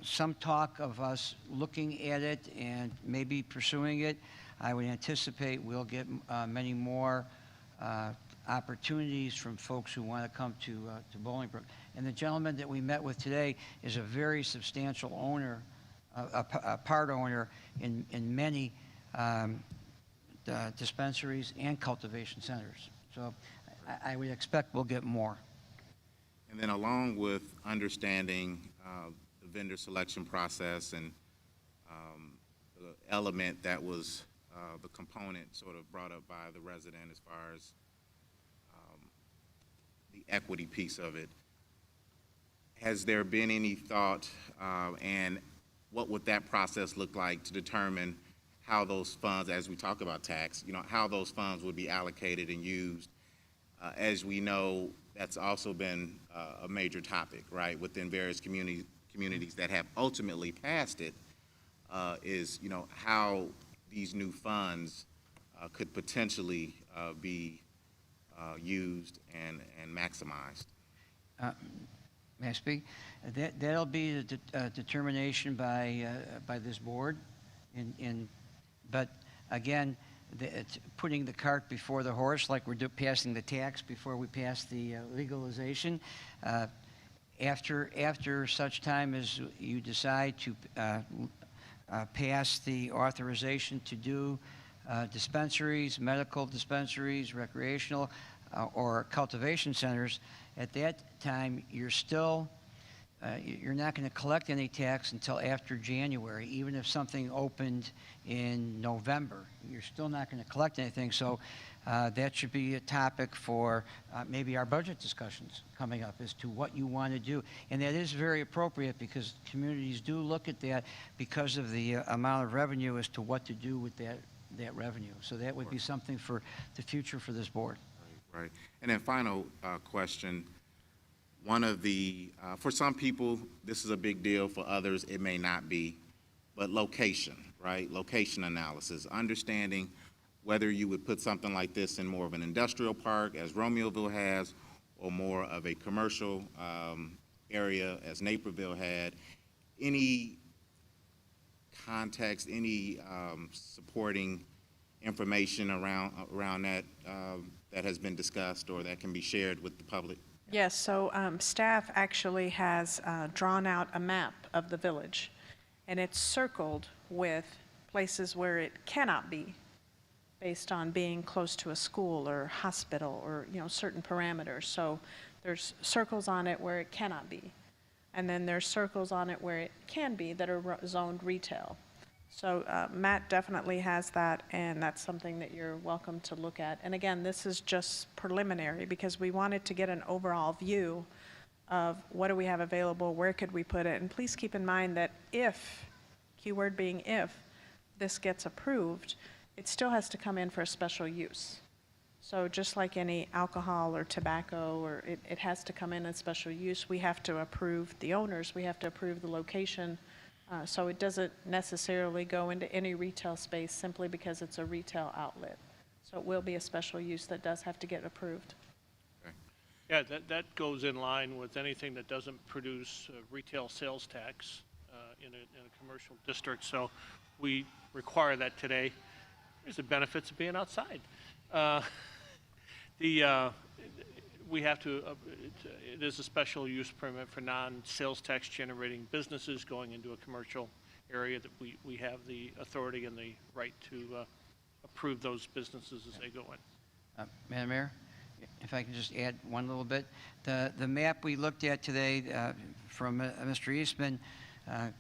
some talk of us looking at it and maybe pursuing it, I would anticipate we'll get many more opportunities from folks who want to come to Bolingbrook. And the gentleman that we met with today is a very substantial owner, a part owner in many dispensaries and cultivation centers. So I would expect we'll get more. And then along with understanding the vendor selection process and the element that was the component sort of brought up by the resident as far as the equity piece of it, has there been any thought and what would that process look like to determine how those funds, as we talk about tax, how those funds would be allocated and used? As we know, that's also been a major topic, right, within various communities that have ultimately passed it, is, how these new funds could potentially be used and maximized. May I speak? That'll be the determination by this board, but again, it's putting the cart before the horse, like we're passing the tax before we pass the legalization. After such time as you decide to pass the authorization to do dispensaries, medical dispensaries, recreational, or cultivation centers, at that time you're still you're not going to collect any tax until after January. Even if something opened in November, you're still not going to collect anything. So that should be a topic for maybe our budget discussions coming up as to what you want to do. And that is very appropriate because communities do look at that because of the amount of revenue as to what to do with that revenue. So that would be something for the future for this board. Right. And then final question. One of the, for some people, this is a big deal. For others, it may not be. But location, right? Location analysis. Understanding whether you would put something like this in more of an industrial park, as Romeoville has, or more of a commercial area, as Naperville had. Any context, any supporting information around that that has been discussed or that can be shared with the public? Yes, so staff actually has drawn out a map of the village, and it's circled with places where it cannot be based on being close to a school or hospital or, certain parameters. So there's circles on it where it cannot be. And then there's circles on it where it can be that are zoned retail. So Matt definitely has that, and that's something that you're welcome to look at. And again, this is just preliminary because we wanted to get an overall view of what do we have available, where could we put it. And please keep in mind that if, keyword being if, this gets approved, it still has to come in for a special use. So just like any alcohol or tobacco, or it has to come in as special use, we have to approve the owners, we have to approve the location. So it doesn't necessarily go into any retail space simply because it's a retail outlet. So it will be a special use that does have to get approved. Okay. Yeah, that goes in line with anything that doesn't produce retail sales tax in a commercial district. So we require that today. There's the benefits of being outside. We have to, it is a special use permit for non-sales tax generating businesses going into a commercial area that we have the authority and the right to approve those businesses as they go in. Madam Mayor, if I can just add one little bit. The map we looked at today from Mr. Eastman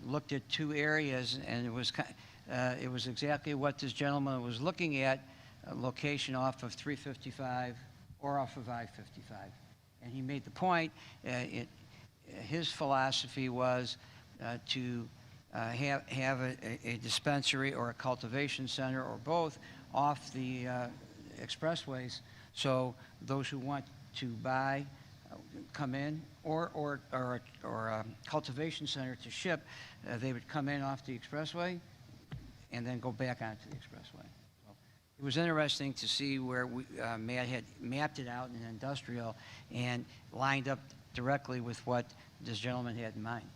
looked at two areas, and it was exactly what this gentleman was looking at. location off of 355 or off of I-55. And he made the point, his philosophy was to have a dispensary or a cultivation center or both off the expressways, so those who want to buy come in, or a cultivation center to ship, they would come in off the expressway and then go back onto the expressway. So it was interesting to see where Matt had mapped it out in industrial and lined up directly with what this gentleman had in mind.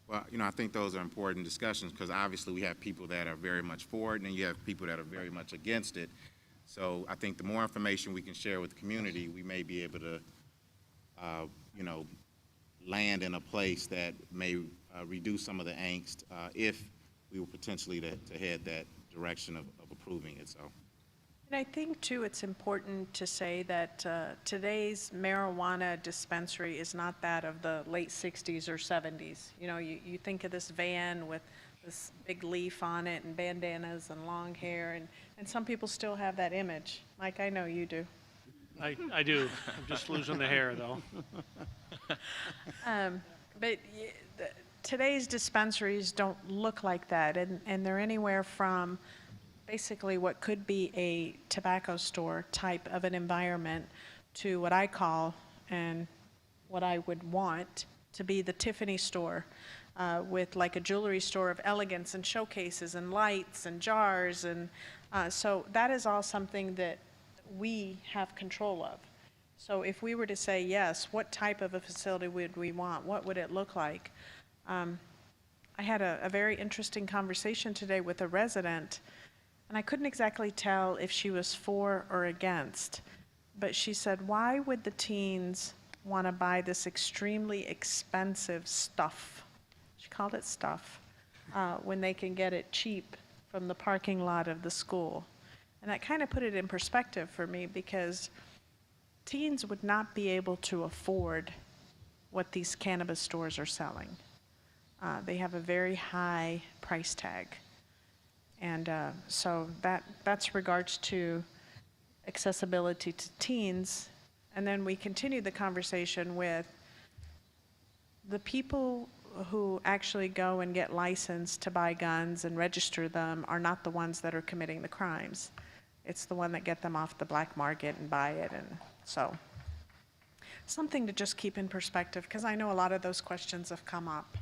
Well, I think those are important discussions because obviously we have people that are very much for it and then you have people that are very much against it. So I think the more information we can share with the community, we may be able to, land in a place that may reduce some of the angst if we were potentially to head that direction of approving it. So. And I think, too, it's important to say that today's marijuana dispensary is not that of the late 60s or 70s. You think of this van with this big leaf on it and bandanas and long hair, and some people still have that image. Mike, I know you do. I do. I'm just losing the hair, though. But today's dispensaries don't look like that, and they're anywhere from basically what could be a tobacco store type of an environment to what I call and what I would want to be the Tiffany store, with like a jewelry store of elegance and showcases and lights and jars. And so that is all something that we have control of. So if we were to say yes, what type of a facility would we want? What would it look like? I had a very interesting conversation today with a resident, and I couldn't exactly tell if she was for or against, but she said, why would the teens want to buy this extremely expensive stuff? She called it stuff, when they can get it cheap from the parking lot of the school. And that kind of put it in perspective for me, because teens would not be able to afford what these cannabis stores are selling. They have a very high price tag. And so that's regards to accessibility to teens. And then we continue the conversation with the people who actually go and get licensed to buy guns and register them are not the ones that are committing the crimes. It's the one that get them off the black market and buy it. And so something to just keep in perspective, because I know a lot of those questions have come up,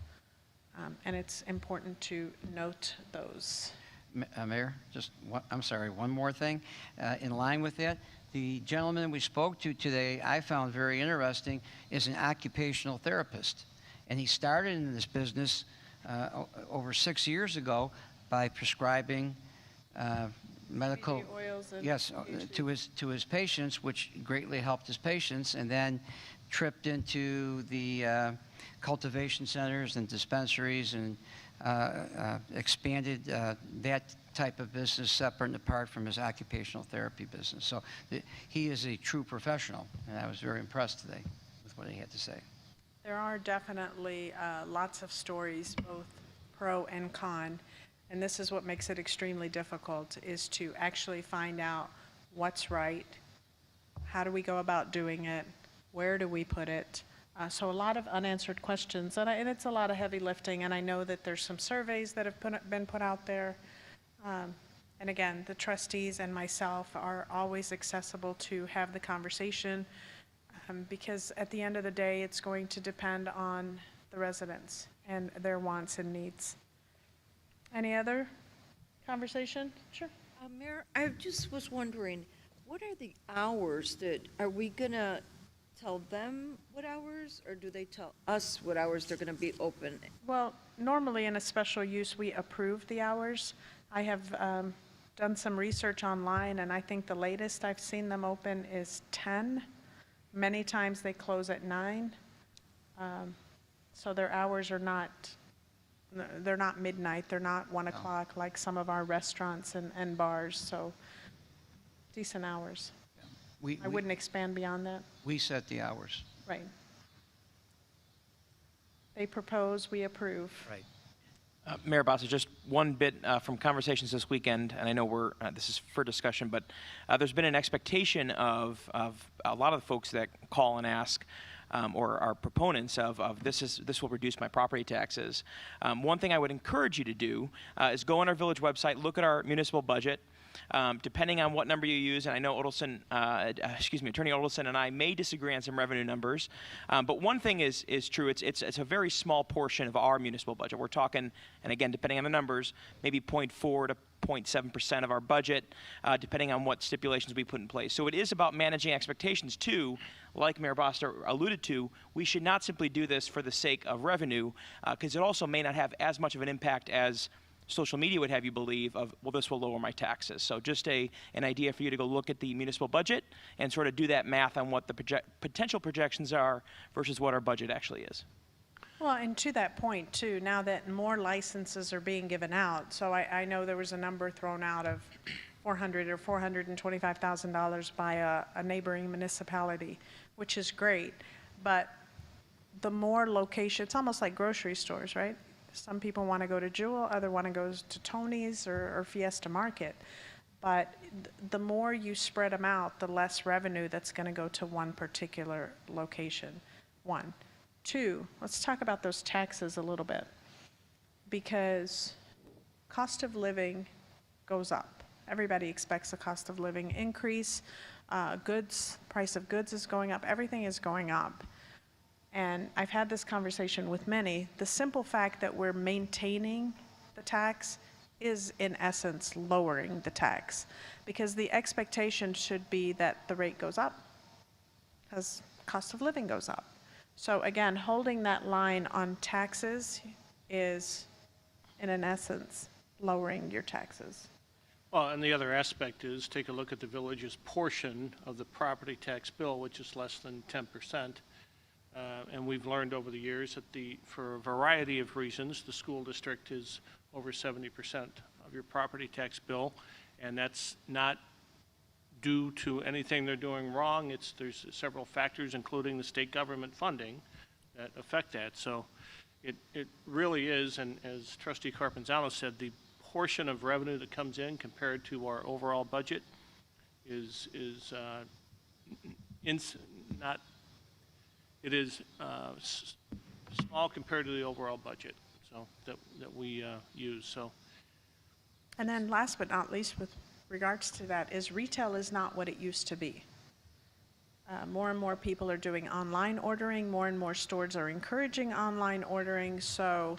and it's important to note those. Mayor, one more thing. In line with that, the gentleman we spoke to today, I found very interesting, is an occupational therapist. And he started in this business over 6 years ago by prescribing medical oils and yes to his patients, which greatly helped his patients, and then tripped into the cultivation centers and dispensaries and expanded that type of business separate and apart from his occupational therapy business. So he is a true professional, and I was very impressed today with what he had to say. There are definitely lots of stories, both pro and con, and this is what makes it extremely difficult, is to actually find out what's right, how do we go about doing it, where do we put it. So a lot of unanswered questions, and it's a lot of heavy lifting, and I know that there's some surveys that have been put out there. And again, the trustees and myself are always accessible to have the conversation, because at the end of the day, it's going to depend on the residents and their wants and needs. Any other conversation? Sure. Mayor, I just was wondering, what are the hours are we gonna tell them what hours, or do they tell us what hours they're gonna be open? Well, normally in a special use, we approve the hours. I have done some research online, and I think the latest I've seen them open is 10. Many times they close at 9. So their hours are not, they're not midnight, they're not 1 o'clock like some of our restaurants and bars, so decent hours. I wouldn't expand beyond that. We set the hours. Right. They propose, we approve. Right. Mayor Bossa, just one bit from conversations this weekend, and I know this is for discussion, but there's been an expectation of a lot of the folks that call and ask or are proponents of this will reduce my property taxes. One thing I would encourage you to do is go on our village website, look at our municipal budget. Depending on what number you use, and I know Attorney Odelson and I may disagree on some revenue numbers, but one thing is true. It's a very small portion of our municipal budget. We're talking, and again, depending on the numbers, maybe 0.4 to 0.7% of our budget, depending on what stipulations we put in place. So it is about managing expectations too. Like Mayor Boster alluded to, we should not simply do this for the sake of revenue, because it also may not have as much of an impact as social media would have you believe of, well, this will lower my taxes. So just an idea for you to go look at the municipal budget and sort of do that math on what the potential projections are versus what our budget actually is. Well, and to that point too, now that more licenses are being given out, so I know there was a number thrown out of $400,000 or $425,000 by a neighboring municipality, which is great, but the more location, it's almost like grocery stores, right? Some people want to go to Jewel, other want to go to Tony's or Fiesta Market. But the more you spread them out, the less revenue that's going to go to one particular location. One. Two, let's talk about those taxes a little bit. Because cost of living goes up. Everybody expects the cost of living increase. Price of goods is going up. Everything is going up. And I've had this conversation with many. The simple fact that we're maintaining the tax is, in essence, lowering the tax, because the expectation should be that the rate goes up as cost of living goes up. So again, holding that line on taxes is, in an essence, lowering your taxes. Well, and the other aspect is take a look at the village's portion of the property tax bill, which is less than 10%. And we've learned over the years that for a variety of reasons, the school district is over 70% of your property tax bill, and that's not due to anything they're doing wrong. There's several factors, including the state government funding, that affect that. So it really is, and as Trustee Carpenzano said, the portion of revenue that comes in compared to our overall budget is small compared to the overall budget, so that we use. So, and then last but not least, with regards to that, is retail is not what it used to be. More and more people are doing online ordering. More and more stores are encouraging online ordering. So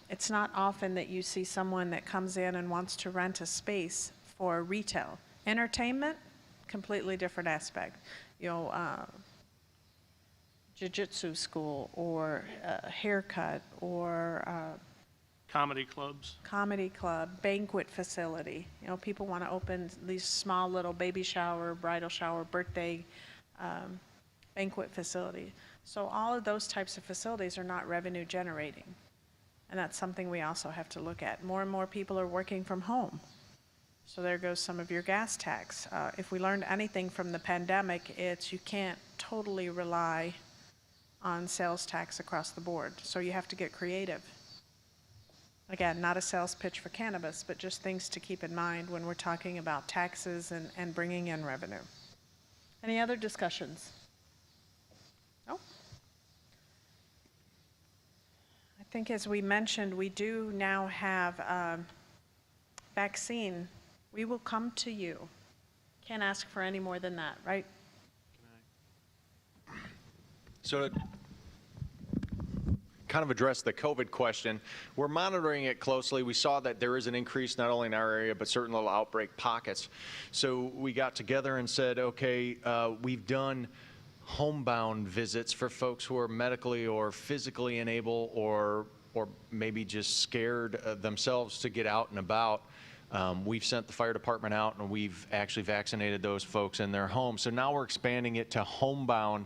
it's not often that you see someone that comes in and wants to rent a space for retail. Entertainment, completely different aspect. Jiu-jitsu school or a haircut or comedy clubs. Comedy club, banquet facility. People want to open these small little baby shower, bridal shower, birthday banquet facility. So all of those types of facilities are not revenue generating. And that's something we also have to look at. More and more people are working from home. So there goes some of your gas tax. If we learned anything from the pandemic, it's you can't totally rely on sales tax across the board. So you have to get creative. Again, not a sales pitch for cannabis, but just things to keep in mind when we're talking about taxes and bringing in revenue. Any other discussions? No? I think as we mentioned, we do now have vaccine. We will come to you. Can't ask for any more than that, right? So to kind of address the COVID question, we're monitoring it closely. We saw that there is an increase not only in our area, but certain little outbreak pockets. So we got together and said, okay, we've done homebound visits for folks who are medically or physically unable or maybe just scared themselves to get out and about. We've sent the fire department out and we've actually vaccinated those folks in their homes. So now we're expanding it to homebound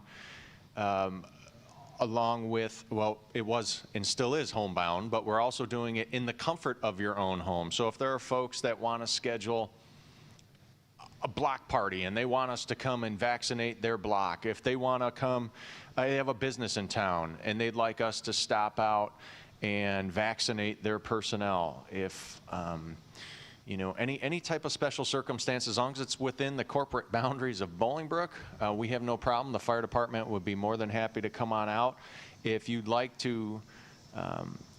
along with, well, it was and still is homebound, but we're also doing it in the comfort of your own home. So if there are folks that want to schedule a block party and they want us to come and vaccinate their block, if they want to come, they have a business in town and they'd like us to stop out and vaccinate their personnel. If any type of special circumstance, as long as it's within the corporate boundaries of Bolingbrook, we have no problem. The fire department would be more than happy to come on out. If you'd like to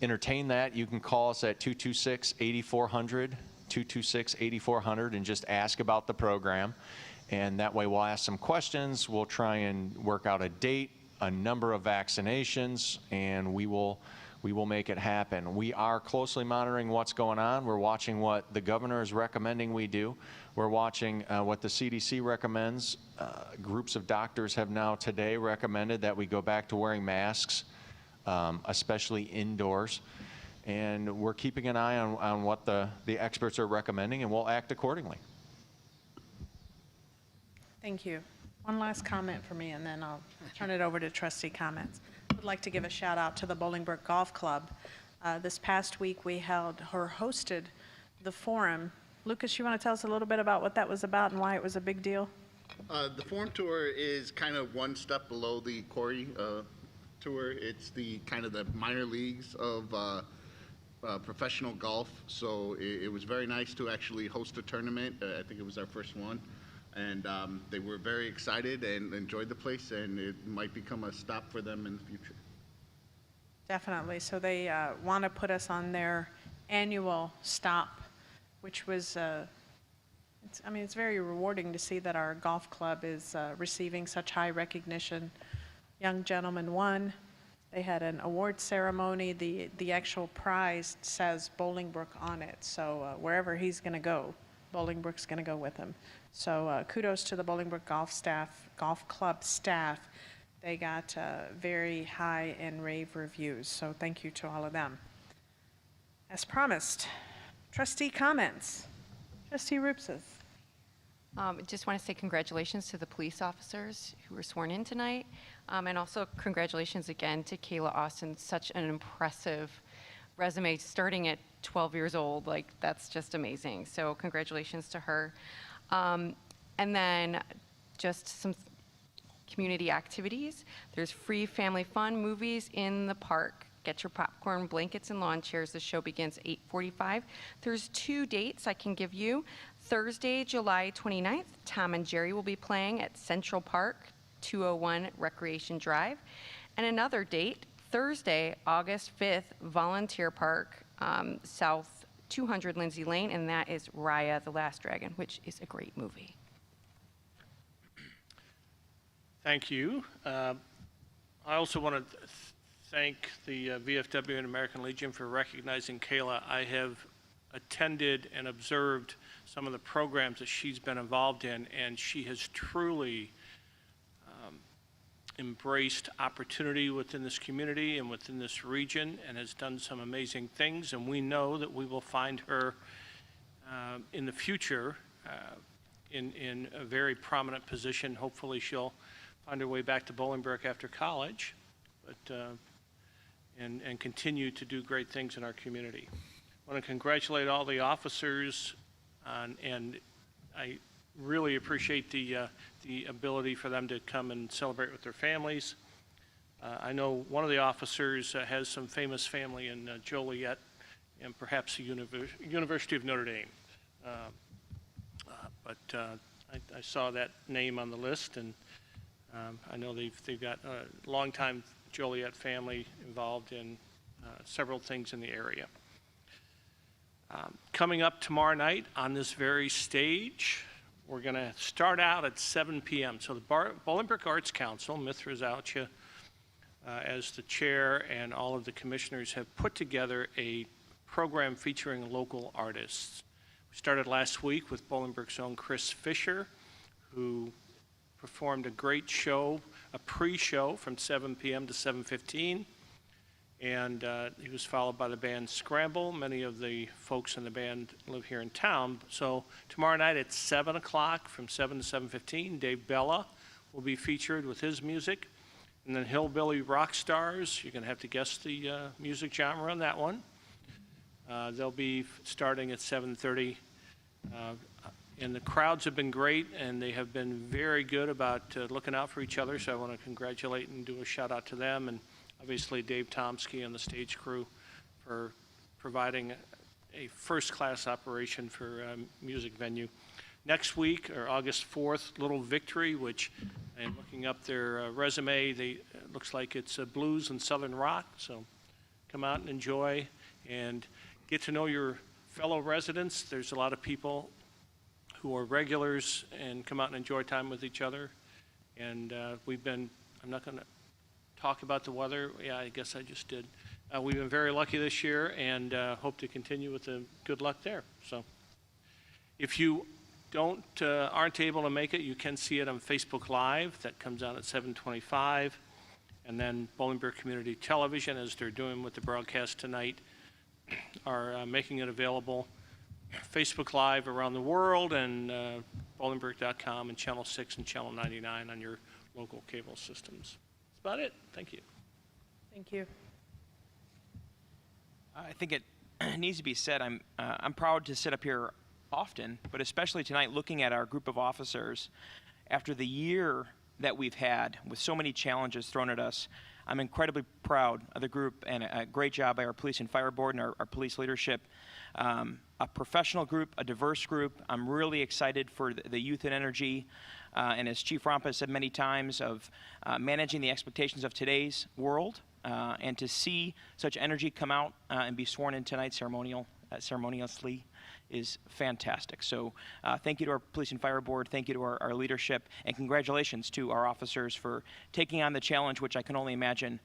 entertain that, you can call us at 226-8400, 226-8400, and just ask about the program. And that way we'll ask some questions, we'll try and work out a date, a number of vaccinations, and we will make it happen. We are closely monitoring what's going on. We're watching what the governor is recommending we do. We're watching what the CDC recommends. Groups of doctors have now today recommended that we go back to wearing masks, especially indoors. And we're keeping an eye on what the experts are recommending, and we'll act accordingly. Thank you. One last comment for me, and then I'll turn it over to trustee comments. I would like to give a shout out to the Bolingbrook Golf Club. This past week we hosted the forum. Lucas, you want to tell us a little bit about what that was about and why it was a big deal? The forum tour is kind of one step below the Corey tour. It's the kind of the minor leagues of professional golf. So it was very nice to actually host a tournament. I think it was our first one. And they were very excited and enjoyed the place, and it might become a stop for them in the future. Definitely. So they want to put us on their annual stop, which was, it's very rewarding to see that our golf club is receiving such high recognition. Young gentleman won. They had an award ceremony. The actual prize says Bolingbrook on it. So wherever he's going to go, Bolingbrook's going to go with him. So kudos to the Bolingbrook Golf Club staff. They got very high and rave reviews, so thank you to all of them. As promised, trustee comments. Trustee Rupses. Just want to say congratulations to the police officers who were sworn in tonight, and also congratulations again to Kayla Austin. Such an impressive resume, starting at 12 years old. Like, that's just amazing. So congratulations to her. And then just some community activities. There's free family fun movies in the park. Get your popcorn, blankets, and lawn chairs. The show begins 8:45. There's 2 dates I can give you. Thursday, July 29th, Tom and Jerry will be playing at Central Park, 201 Recreation Drive. And another date, Thursday, August 5th, Volunteer Park, South 200 Lindsay Lane, and that is Raya the Last Dragon, which is a great movie. Thank you. I also want to thank the VFW and American Legion for recognizing Kayla. I have attended and observed some of the programs that she's been involved in, and she has truly embraced opportunity within this community and within this region, and has done some amazing things. And we know that we will find her in the future in a very prominent position. Hopefully she'll find her way back to Bolingbrook after college, but and continue to do great things in our community. I want to congratulate all the officers and I really appreciate the ability for them to come and celebrate with their families. I know one of the officers has some famous family in Joliet and perhaps the University of Notre Dame. I saw that name on the list, and I know they've got a longtime Joliet family involved in several things in the area. Coming up tomorrow night on this very stage, we're going to start out at 7 p.m. So the Bolingbrook Arts Council, Mithra Zaucha, as the chair, and all of the commissioners have put together a program featuring local artists. We started last week with Bolingbrook's own Chris Fisher, who performed a great show, a pre-show from 7 p.m. to 7:15. And he was followed by the band Scramble. Many of the folks in the band live here in town. So tomorrow night at 7 o'clock, from 7 to 7:15, Dave Bella will be featured with his music. And then Hillbilly Rock Stars, you're going to have to guess the music genre on that one. They'll be starting at 7:30. And the crowds have been great, and they have been very good about looking out for each other. So I want to congratulate and do a shout out to them. And obviously, Dave Tomsky and the stage crew for providing a first-class operation for a music venue. Next week, or August 4th, Little Victory, which, and looking up their resume, it looks like it's blues and southern rock, so come out and enjoy and get to know your fellow residents. There's a lot of people who are regulars and come out and enjoy time with each other. And I'm not going to talk about the weather. Yeah, I guess I just did. We've been very lucky this year and hope to continue with the good luck there. So if you aren't able to make it, you can see it on Facebook Live. That comes out at 7:25. And then Bolingbrook Community Television, as they're doing with the broadcast tonight, are making it available Facebook Live around the world, and Bolingbrook.com and Channel 6 and Channel 99 on your local cable systems. That's about it. Thank you. Thank you. I think it needs to be said, I'm proud to sit up here often, but especially tonight looking at our group of officers. After the year that we've had with so many challenges thrown at us, I'm incredibly proud of the group, and a great job by our police and fire board and our police leadership. A professional group, a diverse group. I'm really excited for the youth and energy, and as Chief Rompa has said many times, of managing the expectations of today's world, and to see such energy come out and be sworn in tonight ceremoniously is fantastic. So thank you to our police and fire board, thank you to our leadership, and congratulations to our officers for taking on the challenge, which I can only imagine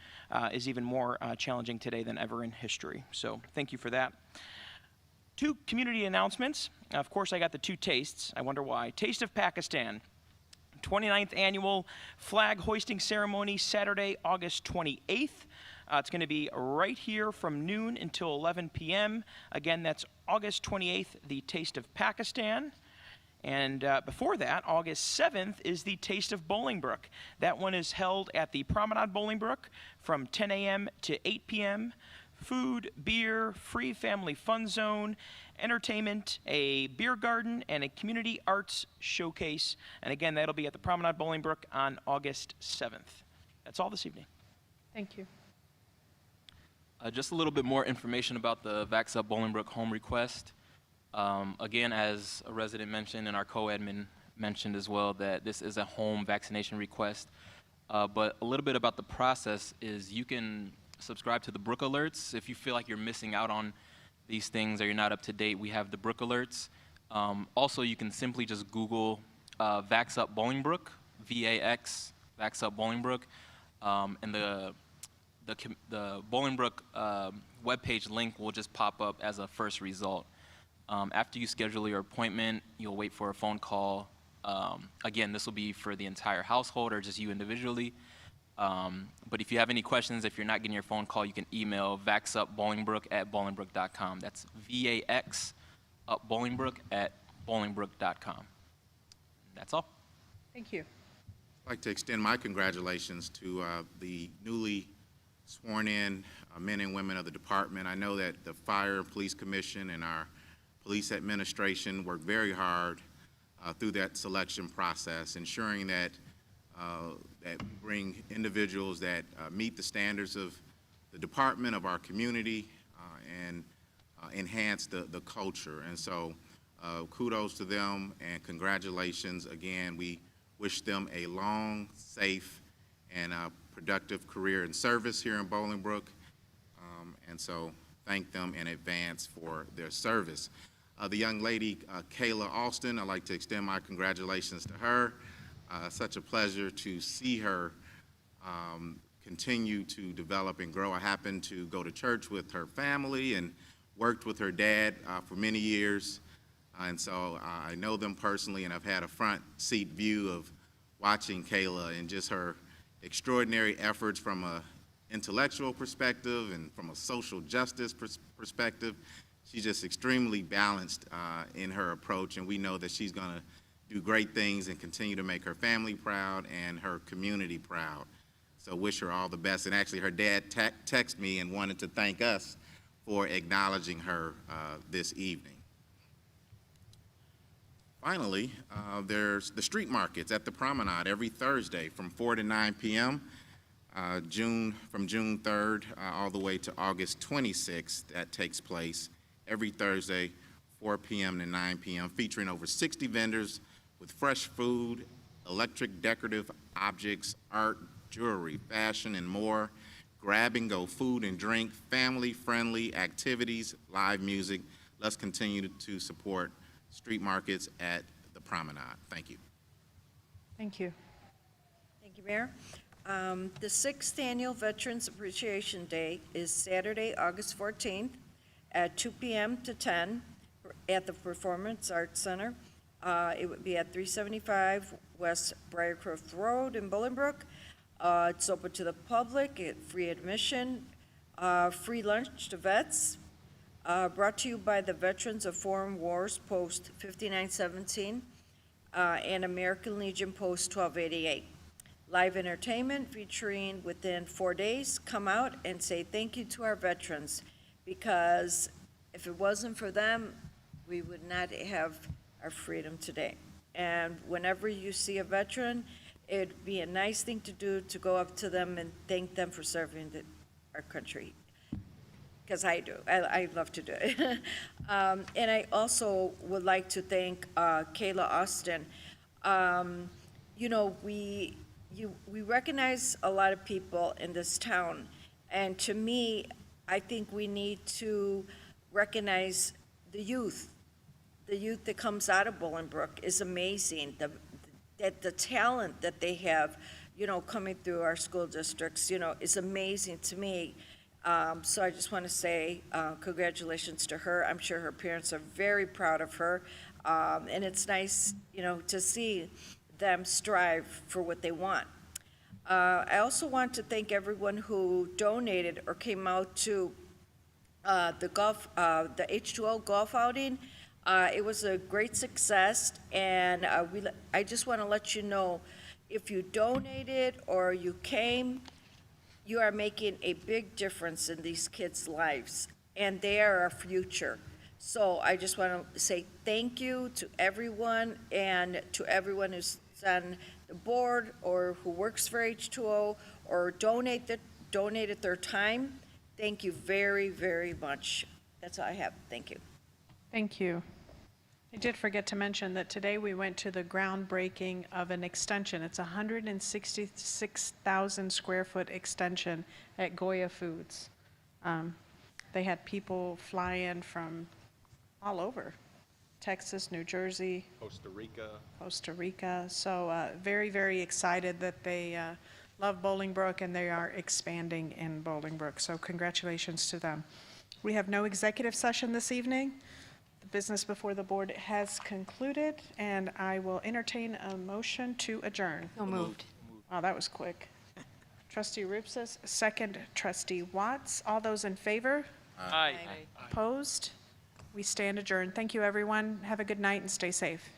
is even more challenging today than ever in history. So thank you for that. 2 community announcements. Of course, I got the 2 tastes. I wonder why. Taste of Pakistan, 29th annual flag hoisting ceremony, Saturday, August 28th. It's going to be right here from noon until 11 p.m. Again, that's August 28th, the Taste of Pakistan. And before that, August 7th is the Taste of Bolingbrook. That one is held at the Promenade Bolingbrook from 10 a.m. to 8 p.m. Food, beer, free family fun zone, entertainment, a beer garden, and a community arts showcase. And again, that'll be at the Promenade Bolingbrook on August 7th. That's all this evening. Thank you. Just a little bit more information about the Vax Up Bolingbrook home request. Again, as a resident mentioned and our co-admin mentioned as well, that this is a home vaccination request. But a little bit about the process is you can subscribe to the Brook Alerts. If you feel like you're missing out on these things or you're not up to date, we have the Brook Alerts. Also, you can simply just Google Vax Up Bolingbrook, VAX, Vax Up Bolingbrook, and the Bolingbrook webpage link will just pop up as a first result. After you schedule your appointment, you'll wait for a phone call. Again, this will be for the entire household or just you individually. But if you have any questions, if you're not getting your phone call, you can email vaxupbolingbrook@bolingbrook.com. That's VAX up Bolingbrook@bolingbrook.com. That's all. Thank you. I'd like to extend my congratulations to the newly sworn-in men and women of the department. I know that the Fire and Police Commission and our police administration worked very hard through that selection process, ensuring that we bring individuals that meet the standards of the department, of our community, and enhance the culture. And so kudos to them and congratulations. Again, we wish them a long, safe, and productive career in service here in Bolingbrook. And so thank them in advance for their service. The young lady, Kayla Alston, I'd like to extend my congratulations to her. Such a pleasure to see her continue to develop and grow. I happened to go to church with her family and worked with her dad for many years. And so I know them personally, and I've had a front seat view of watching Kayla and just her extraordinary efforts from an intellectual perspective and from a social justice perspective. She's just extremely balanced in her approach, and we know that she's going to do great things and continue to make her family proud and her community proud. So wish her all the best. And actually, her dad texted me and wanted to thank us for acknowledging her this evening. Finally, there's the street markets at the Promenade every Thursday from 4 to 9 p.m. From June 3rd all the way to August 26th, that takes place every Thursday, 4 p.m. to 9 p.m., featuring over 60 vendors with fresh food, electric decorative objects, art, jewelry, fashion, and more. Grab and go food and drink, family-friendly activities, live music. Let's continue to support street markets at the Promenade. Thank you. Thank you. Thank you, Mayor. The 6th Annual Veterans Appreciation Day is Saturday, August 14th at 2 p.m. to 10 at the Performance Arts Center. It would be at 375 West Briarcliff Road in Bolingbrook. It's open to the public, free admission, free lunch to vets. Brought to you by the Veterans of Foreign Wars Post 5917 and American Legion Post 1288. Live entertainment featuring within 4 days. Come out and say thank you to our veterans, because if it wasn't for them, we would not have our freedom today. And whenever you see a veteran, it'd be a nice thing to do, to go up to them and thank them for serving our country. Because I do. I love to do it. And I also would like to thank Kayla Austin. You know, we recognize a lot of people in this town, and to me, I think we need to recognize the youth. The youth that comes out of Bolingbrook is amazing. The talent that they have, you know, coming through our school districts, you know, is amazing to me. So I just want to say congratulations to her. I'm sure her parents are very proud of her. And it's nice, you know, to see them strive for what they want. I also want to thank everyone who donated or came out to the H2O golf outing. It was a great success, and I just want to let you know, if you donated or you came, you are making a big difference in these kids' lives, and they are our future. So I just want to say thank you to everyone, and to everyone who's on the board or who works for H2O or donated their time. Thank you very, very much. That's all I have. Thank you. Thank you. I did forget to mention that today we went to the groundbreaking of an extension. It's a 166,000 square foot extension at Goya Foods. They had people fly in from all over, Texas, New Jersey, Costa Rica. So very, very excited that they love Bolingbrook and they are expanding in Bolingbrook. So congratulations to them. We have no executive session this evening. The business before the board has concluded, and I will entertain a motion to adjourn. So moved. Oh, that was quick. Trustee Rupsis, second Trustee Watts. All those in favor? Aye. Opposed? We stand adjourned. Thank you, everyone. Have a good night and stay safe.